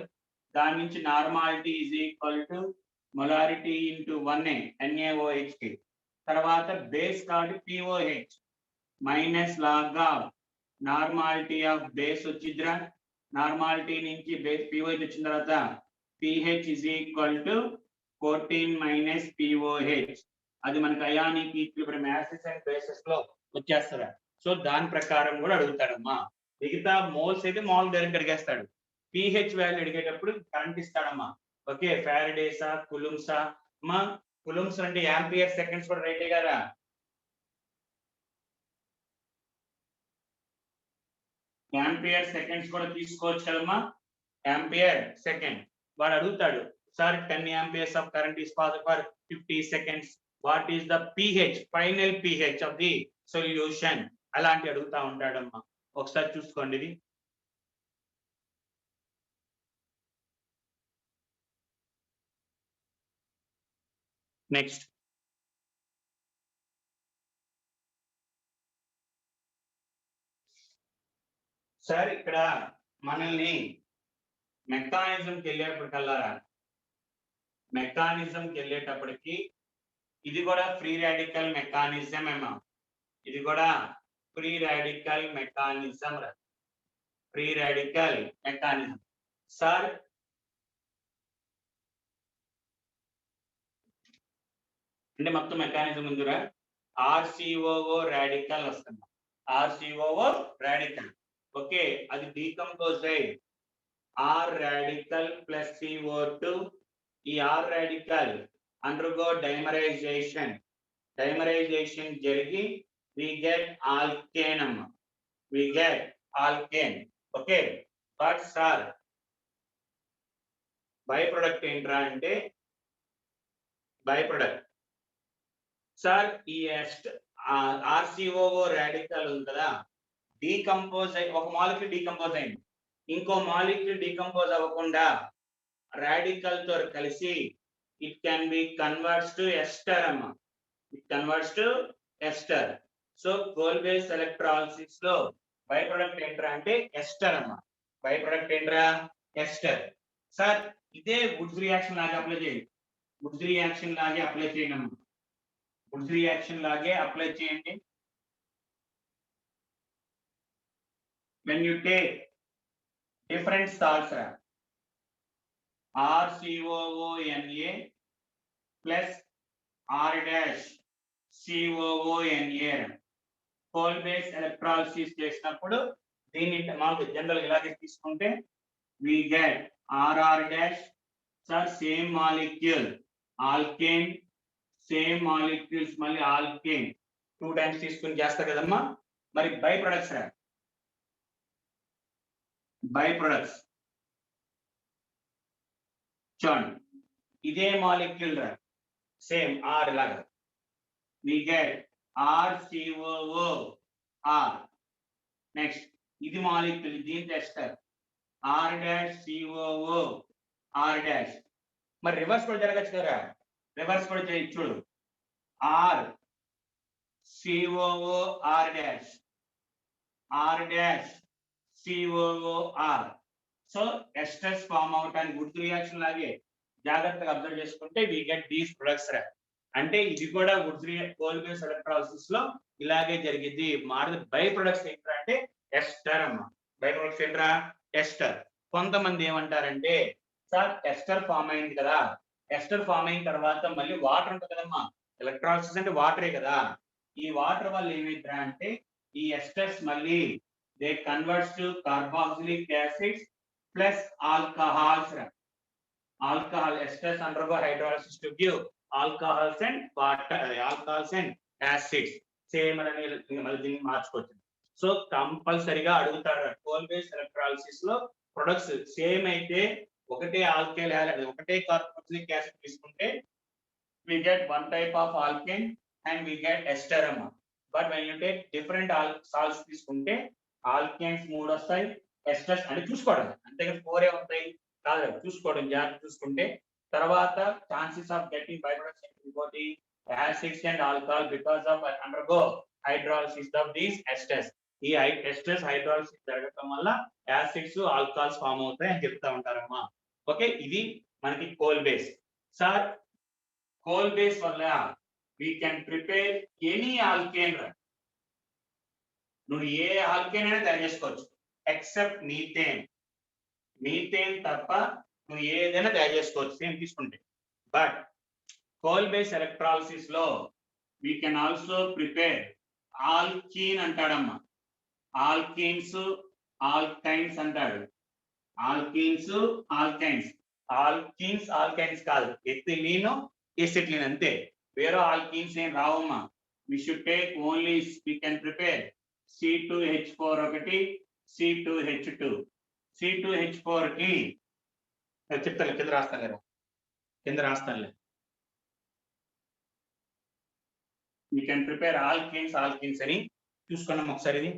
దాని నుంచి normality is equal to molarity into 1A NaOH కి. తర్వాత బేస్ కార్డు POH minus log of normality of base వచ్చిద్రా. Normality నుంచి బేస్ POH వచ్చిన తర్వాత pH is equal to 14 minus POH. అది మనకి ionic equilibrium acids and bases లో వచ్చేస్తారా. సో దాని ప్రకారం కూడా అడుగుతాడమ్మా. మిగతా మోల్స్ అయితే మాల్ డైరెక్ట్ అడిగేస్తాడు. pH వాల్యూ అడిగేటప్పుడు కరెంట్ ఇస్తాడమ్మా. ఓకే, ఫారడేసా కులుమ్సా అమ్మా. కులుమ్స్ అంటే యాంపియర్ సెకండ్స్ కూడా రైటే కదా. యాంపియర్ సెకండ్స్ కూడా తీసుకోవచ్చు కదమ్మా. యాంపియర్ సెకండ్ వాడు అడుగుతాడు, sir 10 amperes of current is passed for 50 seconds. What is the pH, final pH of the solution? అలాంటి అడుగుతా ఉంటాడమ్మా. ఒకసారి చూసుకోండి ఇది. నెక్స్ట్ సార్ ఇక్కడ మనల్ని మెకానిజంకి వెళ్ళేటప్పటికి ఇది కూడా ఫ్రీ రాడికల్ మెకానిజం ఏమో. ఇది కూడా free radical mechanism. Free radical mechanism sir. అంటే మొత్తం మెకానిజం ఉందిరా. RCOO రాడికల్ వస్తుంది. RCOO radical. ఓకే, అది డీకంపోజ్ అయ్యి R radical plus CO2. ఈ R radical undergo dimerization. Dimerization జరిగి we get alkane. We get alkane. Okay, but sir byproduct ఏంట్రా అంటే byproduct సార్ ఈ RCOO రాడికల్ ఉంది కదా, డీకంపోజ్ అయ్యి ఒక మాలిక్యూల్ డీకంపోజ్ అయింది, ఇంకో మాలిక్యూల్ డీకంపోజ్ అవ్వకుండా రాడికల్ తో కలిసి it can be converts to ester అమ్మా. It converts to ester. So Kolbe's electrolysis లో బై ప్రొడక్ట్ ఏంట్రా అంటే ఎస్టర్ అమ్మా. బై ప్రొడక్ట్ ఏంట్రా ఎస్టర్. సార్ ఇదే వుడ్స్ రియాక్షన్ లాగే అప్లై చేయండి. వుడ్స్ రియాక్షన్ లాగే అప్లై చేయండి అమ్మా. వుడ్స్ రియాక్షన్ లాగే అప్లై చేయండి. when you take different salts, RCOONA plus R dash COONA, coal base electrolysis చేసినప్పుడు దీన్ని మాకు జనరల్ ఇలాగే తీసుకుంటే we get RR dash. Sir same molecule alkane, same molecules మళ్ళీ ఆల్కేన్ 2 times తీసుకుని చేస్తారు కదమ్మా. మరి బై ప్రొడక్ట్స్ రా, బై ప్రొడక్ట్స్ చూడండి. ఇదే మాలిక్యూల్ రా, సేమ్ R లాగా we get RCOOR. నెక్స్ట్ ఇది మాలిక్యూల్, దీని ester R dash COOR dash. మరి రివర్స్ కూడా జరగచ్చు కదా. రివర్స్ కూడా చేయొచ్చు చూడు. R COOR dash R dash COOR. So esters form అవటానికి వుడ్ రియాక్షన్ లాగే జాగ్రత్తగా అబ్జర్వ్ చేసుకుంటే we get these products రా. అంటే ఇది కూడా వుడ్ కోల్ బేస్ ఎలక్ట్రాలిసిస్ లో ఇలాగే జరిగింది. మారుతి బై ప్రొడక్ట్స్ ఏంట్రా అంటే ఎస్టర్ అమ్మా. బై ప్రొడక్ట్స్ ఏంట్రా ఎస్టర్. కొంతమంది ఏమంటారంటే సార్ ఎస్టర్ ఫామ్ అయింది కదా, ఎస్టర్ ఫామ్ అయిన తర్వాత మళ్ళీ వాటర్ ఉంటుంది కదమ్మా. ఎలక్ట్రాలిసిస్ అంటే వాటరే కదా. ఈ వాటర్ వల్ల ఏమైందిరా అంటే ఈ ఎస్టర్స్ మళ్ళీ they converts to carboxylic acids plus alcohols. Alcohol esters undergo hydrolysis to give alcohols and water, alcohols and acids. Same అని దీన్ని మార్చుకోవచ్చు. సో కంపల్సరిగా అడుగుతారు కోల్ బేస్ ఎలక్ట్రాలిసిస్ లో ప్రొడక్ట్స్ సేమ్ అయితే ఒకటే ఆల్కైల్ ఒకటే కార్బాక్సిలిక్ యాసిడ్ తీసుకుంటే we get one type of alkane and we get ester అమ్మా. But when you take different salts తీసుకుంటే ఆల్కేన్స్ 3 వస్తాయి, ఎస్టర్స్ అంటే చూసుకోవడం అంతేగా 4 ఉంటాయి కాదు, చూసుకోవడం జాగ్రత్త చూసుకుంటే. తర్వాత chances of getting by products ఇంకోటి acids and alcohol because of undergo hydrolysis of these esters. ఈ ఎస్ట్రెస్ హైడ్రాలిసిస్ జరగటం వల్ల యాసిడ్స్ ఆల్కహాల్స్ ఫామ్ అవుతాయి అని చెప్తా ఉంటారమ్మా. ఓకే, ఇది మనకి coal base. Sir coal base వల్ల we can prepare any alkane. నువ్వు ఏ ఆల్కేన్ అయినా తయారు చేసుకోవచ్చు ఎక్సెప్ట్ మీథేన్. మీథేన్ తప్ప నువ్వు ఏదైనా తయారు చేసుకోవచ్చు సేమ్ తీసుకుంటే. బట్ కోల్ బేస్ ఎలక్ట్రాలిసిస్ లో we can also prepare alkene అంటాడమ్మా. ఆల్కీన్స్ ఆల్కైన్స్ అంటాడు. Alkenes alkynes. ఆల్కీన్స్ ఆల్కైన్స్ కాదు, ఎథిలీన్ ఎసిటిలిన్ అంతే. వేరే ఆల్కీన్స్ ఏం రావమ్మా. we should take only, we can prepare C2H4 ఒకటి, C2H2. C2H4 కి చెప్తాను, కింద రాస్తాను కదా, కింద రాస్తానులే. we can prepare alkenes alkenes అని చూసుకున్నాం ఒకసారి. ఇది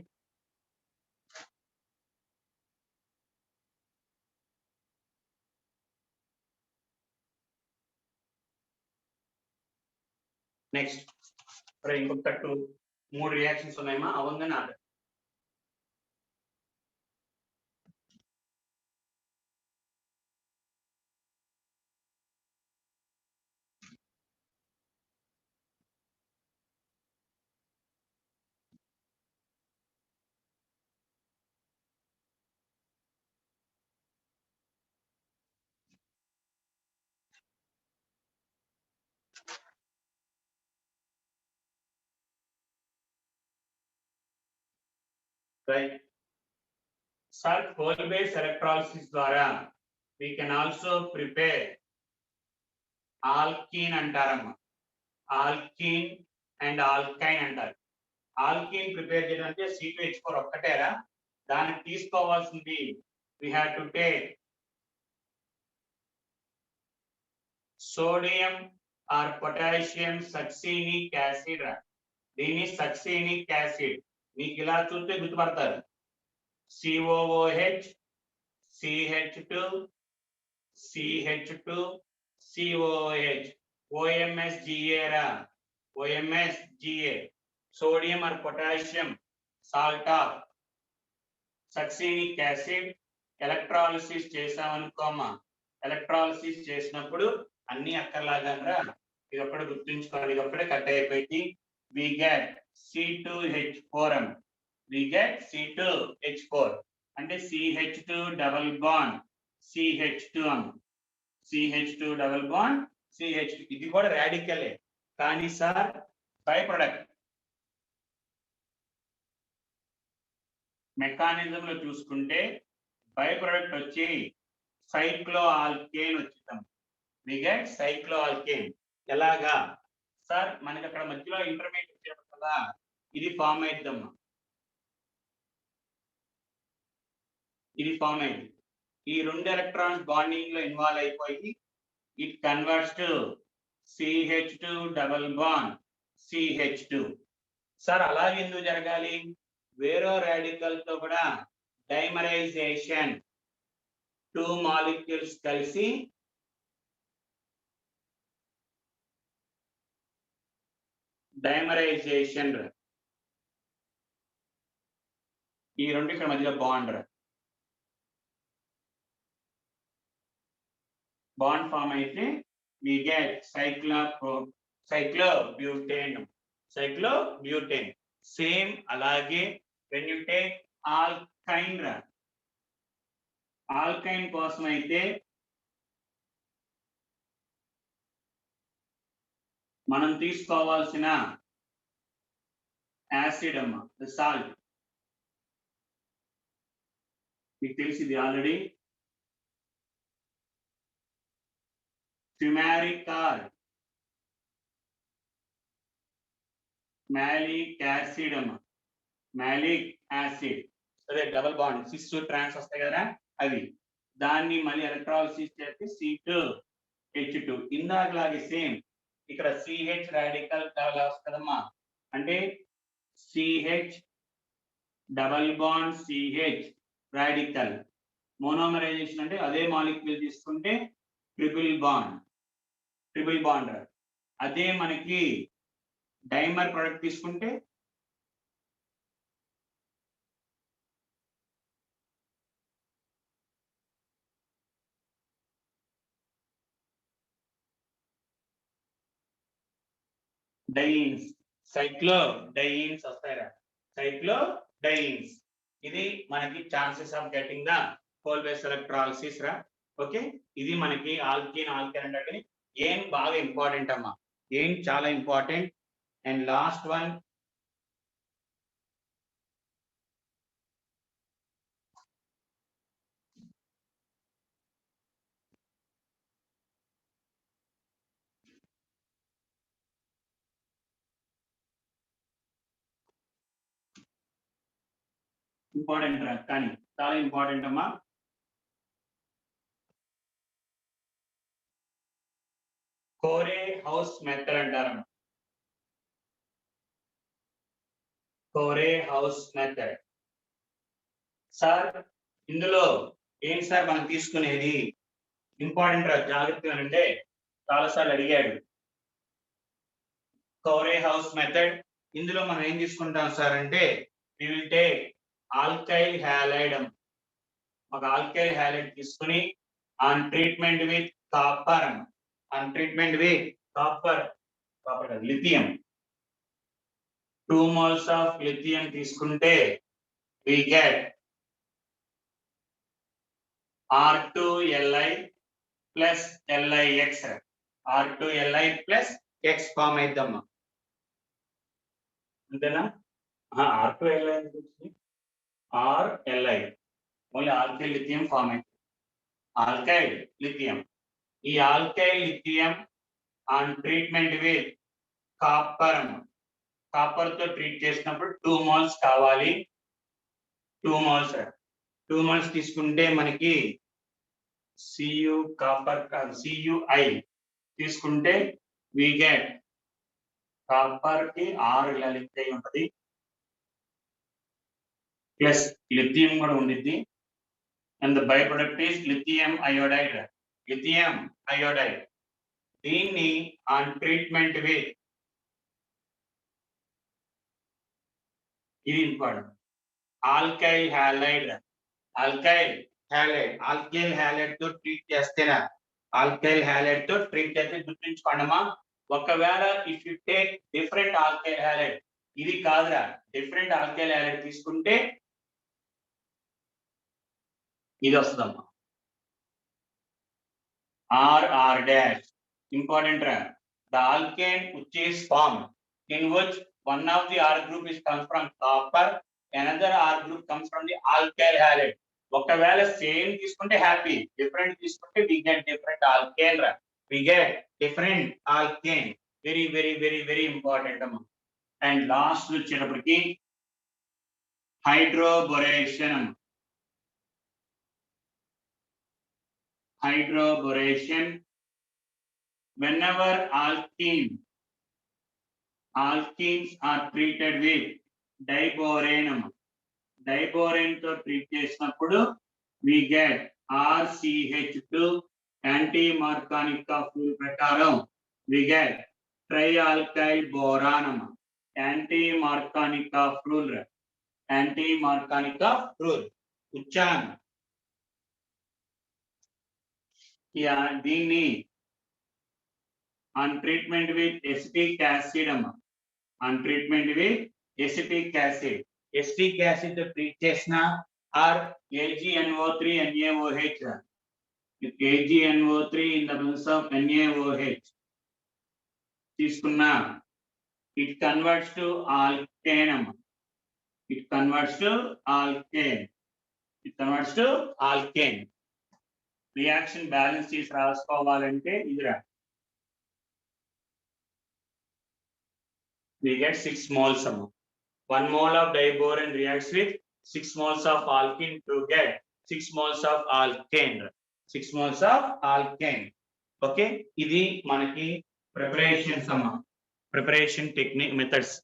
నెక్స్ట్ ఇంకొక 3 రియాక్షన్స్ ఉన్నాయమ్మా, అవంగానే order. Right. Sir, coal base electrolysis ద్వారా we can also prepare alkene అంటారమ్మా. ఆల్కీన్ అండ్ ఆల్కైన్ అంటారు. ఆల్కీన్ ప్రిపేర్ చేయాలంటే C2H4 ఒక్కటేరా. దానికి తీసుకోవాల్సింది we have to take sodium or potassium succinic acid. దీన్ని సక్సీనిక్ యాసిడ్, మీకు ఇలా చూస్తే గుర్తుపడతారు. COOH, CH2, CH2, COOH, OMSGA రా, OMSGA. Sodium or potassium salt of succinic acid. Electrolysis చేసామనుకోమా, ఎలక్ట్రాలిసిస్ చేసినప్పుడు అన్ని అక్కర్లాగా ఇది ఒక్కడే గుర్తుంచుకోవాలి, ఇది ఒక్కడే కట్ అయిపోయింది. we get C2H4. we get C2H4 అంటే CH2 double bond CH2. CH2 double bond CH2. ఇది కూడా రాడికలే కానీ సార్ బై ప్రొడక్ట్ మెకానిజం లో చూసుకుంటే బై ప్రొడక్ట్ వచ్చి సైక్లోఆల్కేన్ వచ్చిందాం. we get సైక్లోఆల్కేన్. ఎలాగా సార్, మనకి అక్కడ మధ్యలో ఇంటర్మీడియట్ వచ్చేటప్పుడు కదా ఇది ఫామ్ అయిద్దమ్మా. ఇది ఫామ్ అయింది. ఈ 2 ఎలక్ట్రాన్స్ బాండింగ్ లో ఇన్వాల్వ్ అయిపోయి it converts to CH2 double bond CH2. Sir అలాగే ఎందుకు జరగాలి? వేరే రాడికల్ తో కూడా డైమరైజేషన్, 2 మాలిక్యూల్స్ కలిసి డైమరైజేషన్. ఈ 2 ఇక్కడ మధ్యలో బాండ్ ఫామ్ అయితే we get cyclobutane. సేమ్ అలాగే when you take alkyne, alkyne కోసం అయితే మనం తీసుకోవాల్సిన యాసిడ్ అమ్మా, సాల్ట్. మీకు తెలిసింది already, fumaric or maleic acid అమ్మా, మాలిక్ యాసిడ్. అదే డబుల్ బాండ్ సిస్ ట్రాన్స్ వస్తాయి కదా అవి. దాన్ని మళ్ళీ ఎలక్ట్రాలిసిస్ చేస్తే C2H2. ఇందాకలాగే సేమ్ ఇక్కడ CH రాడికల్ వస్తుందమ్మా. అంటే CH double bond CH radical. Monomerization అంటే అదే మాలిక్యూల్ తీసుకుంటే ట్రిపుల్ బాండ్. అదే మనకి డైమర్ ప్రొడక్ట్ తీసుకుంటే డైన్స్, cyclodienes వస్తాయిరా, cyclodienes. ఇది మనకి chances of getting the whole base electrolysis రా. ఓకే, ఇది మనకి ఆల్కీన్ అంటే ఏం బాగా ఇంపార్టెంట్ అమ్మా, ఏం చాలా important. And last one important రా, కానీ చాలా ఇంపార్టెంట్ అమ్మా. కోరే హౌస్ మెథడ్ అంటారమ్మా, కోరే హౌస్ మెథడ్. సార్ ఇందులో ఏంటి సార్ మనం తీసుకునేది ఇంపార్టెంట్ రా, జాగ్రత్తగా అంటే చాలాసార్లు అడిగాడు. కోరే హౌస్ మెథడ్, ఇందులో మనం ఏం తీసుకుంటాం సార్ అంటే we will take alkyl halide, ఒక alkyl halide తీసుకుని on treatment with copper, on treatment with copper lithium, 2 moles of lithium తీసుకుంటే we get R2Li plus LiX, R2Li plus X form అయిద్దమ్మా, అంతేనా? R2Li RLi only alkyl lithium form అయింది, alkyl lithium. ఈ alkyl lithium on treatment with copper, copper తో treat చేసినప్పుడు 2 moles కావాలి. 2 moles తీసుకుంటే మనకి Cu కాపర్ Cui తీసుకుంటే we get కాపర్ కి R ఇలా లింక్ అయి ఉంటది, ప్లస్ లిథియం కూడా ఉండిద్ది. And the by product is lithium iodide, lithium iodide. దీన్ని ఆన్ ట్రీట్మెంట్ విత్, ఇది important, alkyl halide, alkyl halide తో ట్రీట్ చేస్తేనా, ఆల్కైల్ హ్యాలైడ్ తో ట్రీట్ చేస్తే గుర్తుంచుకోండమ్మా. ఒకవేళ if you take different alkyl halide, ఇది కాదురా, డిఫరెంట్ ఆల్కైల్ హ్యాలైడ్ తీసుకుంటే ఇది వస్తుందమ్మా, RR డాష్. ఇంపార్టెంట్ రా, the alkane which is formed in which one of the R group is comes from copper, another R group comes from the alkyl halide. ఒకవేళ same తీసుకుంటే happy, different తీసుకుంటే we get different alkane రా, we get different alkane. Very very very very important అమ్మా. And last వచ్చేటప్పటికి hydroboration, hydroboration. Whenever alkenes are treated with diborane, diborane తో treat చేసినప్పుడు we get RCH2, anti Markovnikov of rule ప్రకారం we get trialkyl boron, anti Markovnikov of rule, anti Markovnikov of rule ఉచ్చారణ. దీన్ని on treatment with acetic acid అమ్మా, on treatment with acetic acid, acetic acid తో ట్రీట్ చేసిన or AgNO3 NaOH, AgNO3 in the presence of NaOH తీసుకున్నా it converts to alkane అమ్మా, it converts to alkane. Reaction balance చేసి రాసుకోవాలంటే ఇదిరా, we get 6 moles అమ్మా. 1 mole of diborane reacts with 6 moles of alkene to get 6 moles of alkane, 6 moles of alkane. Okay, ఇది మనకి preparations అమ్మా, preparation technique methods.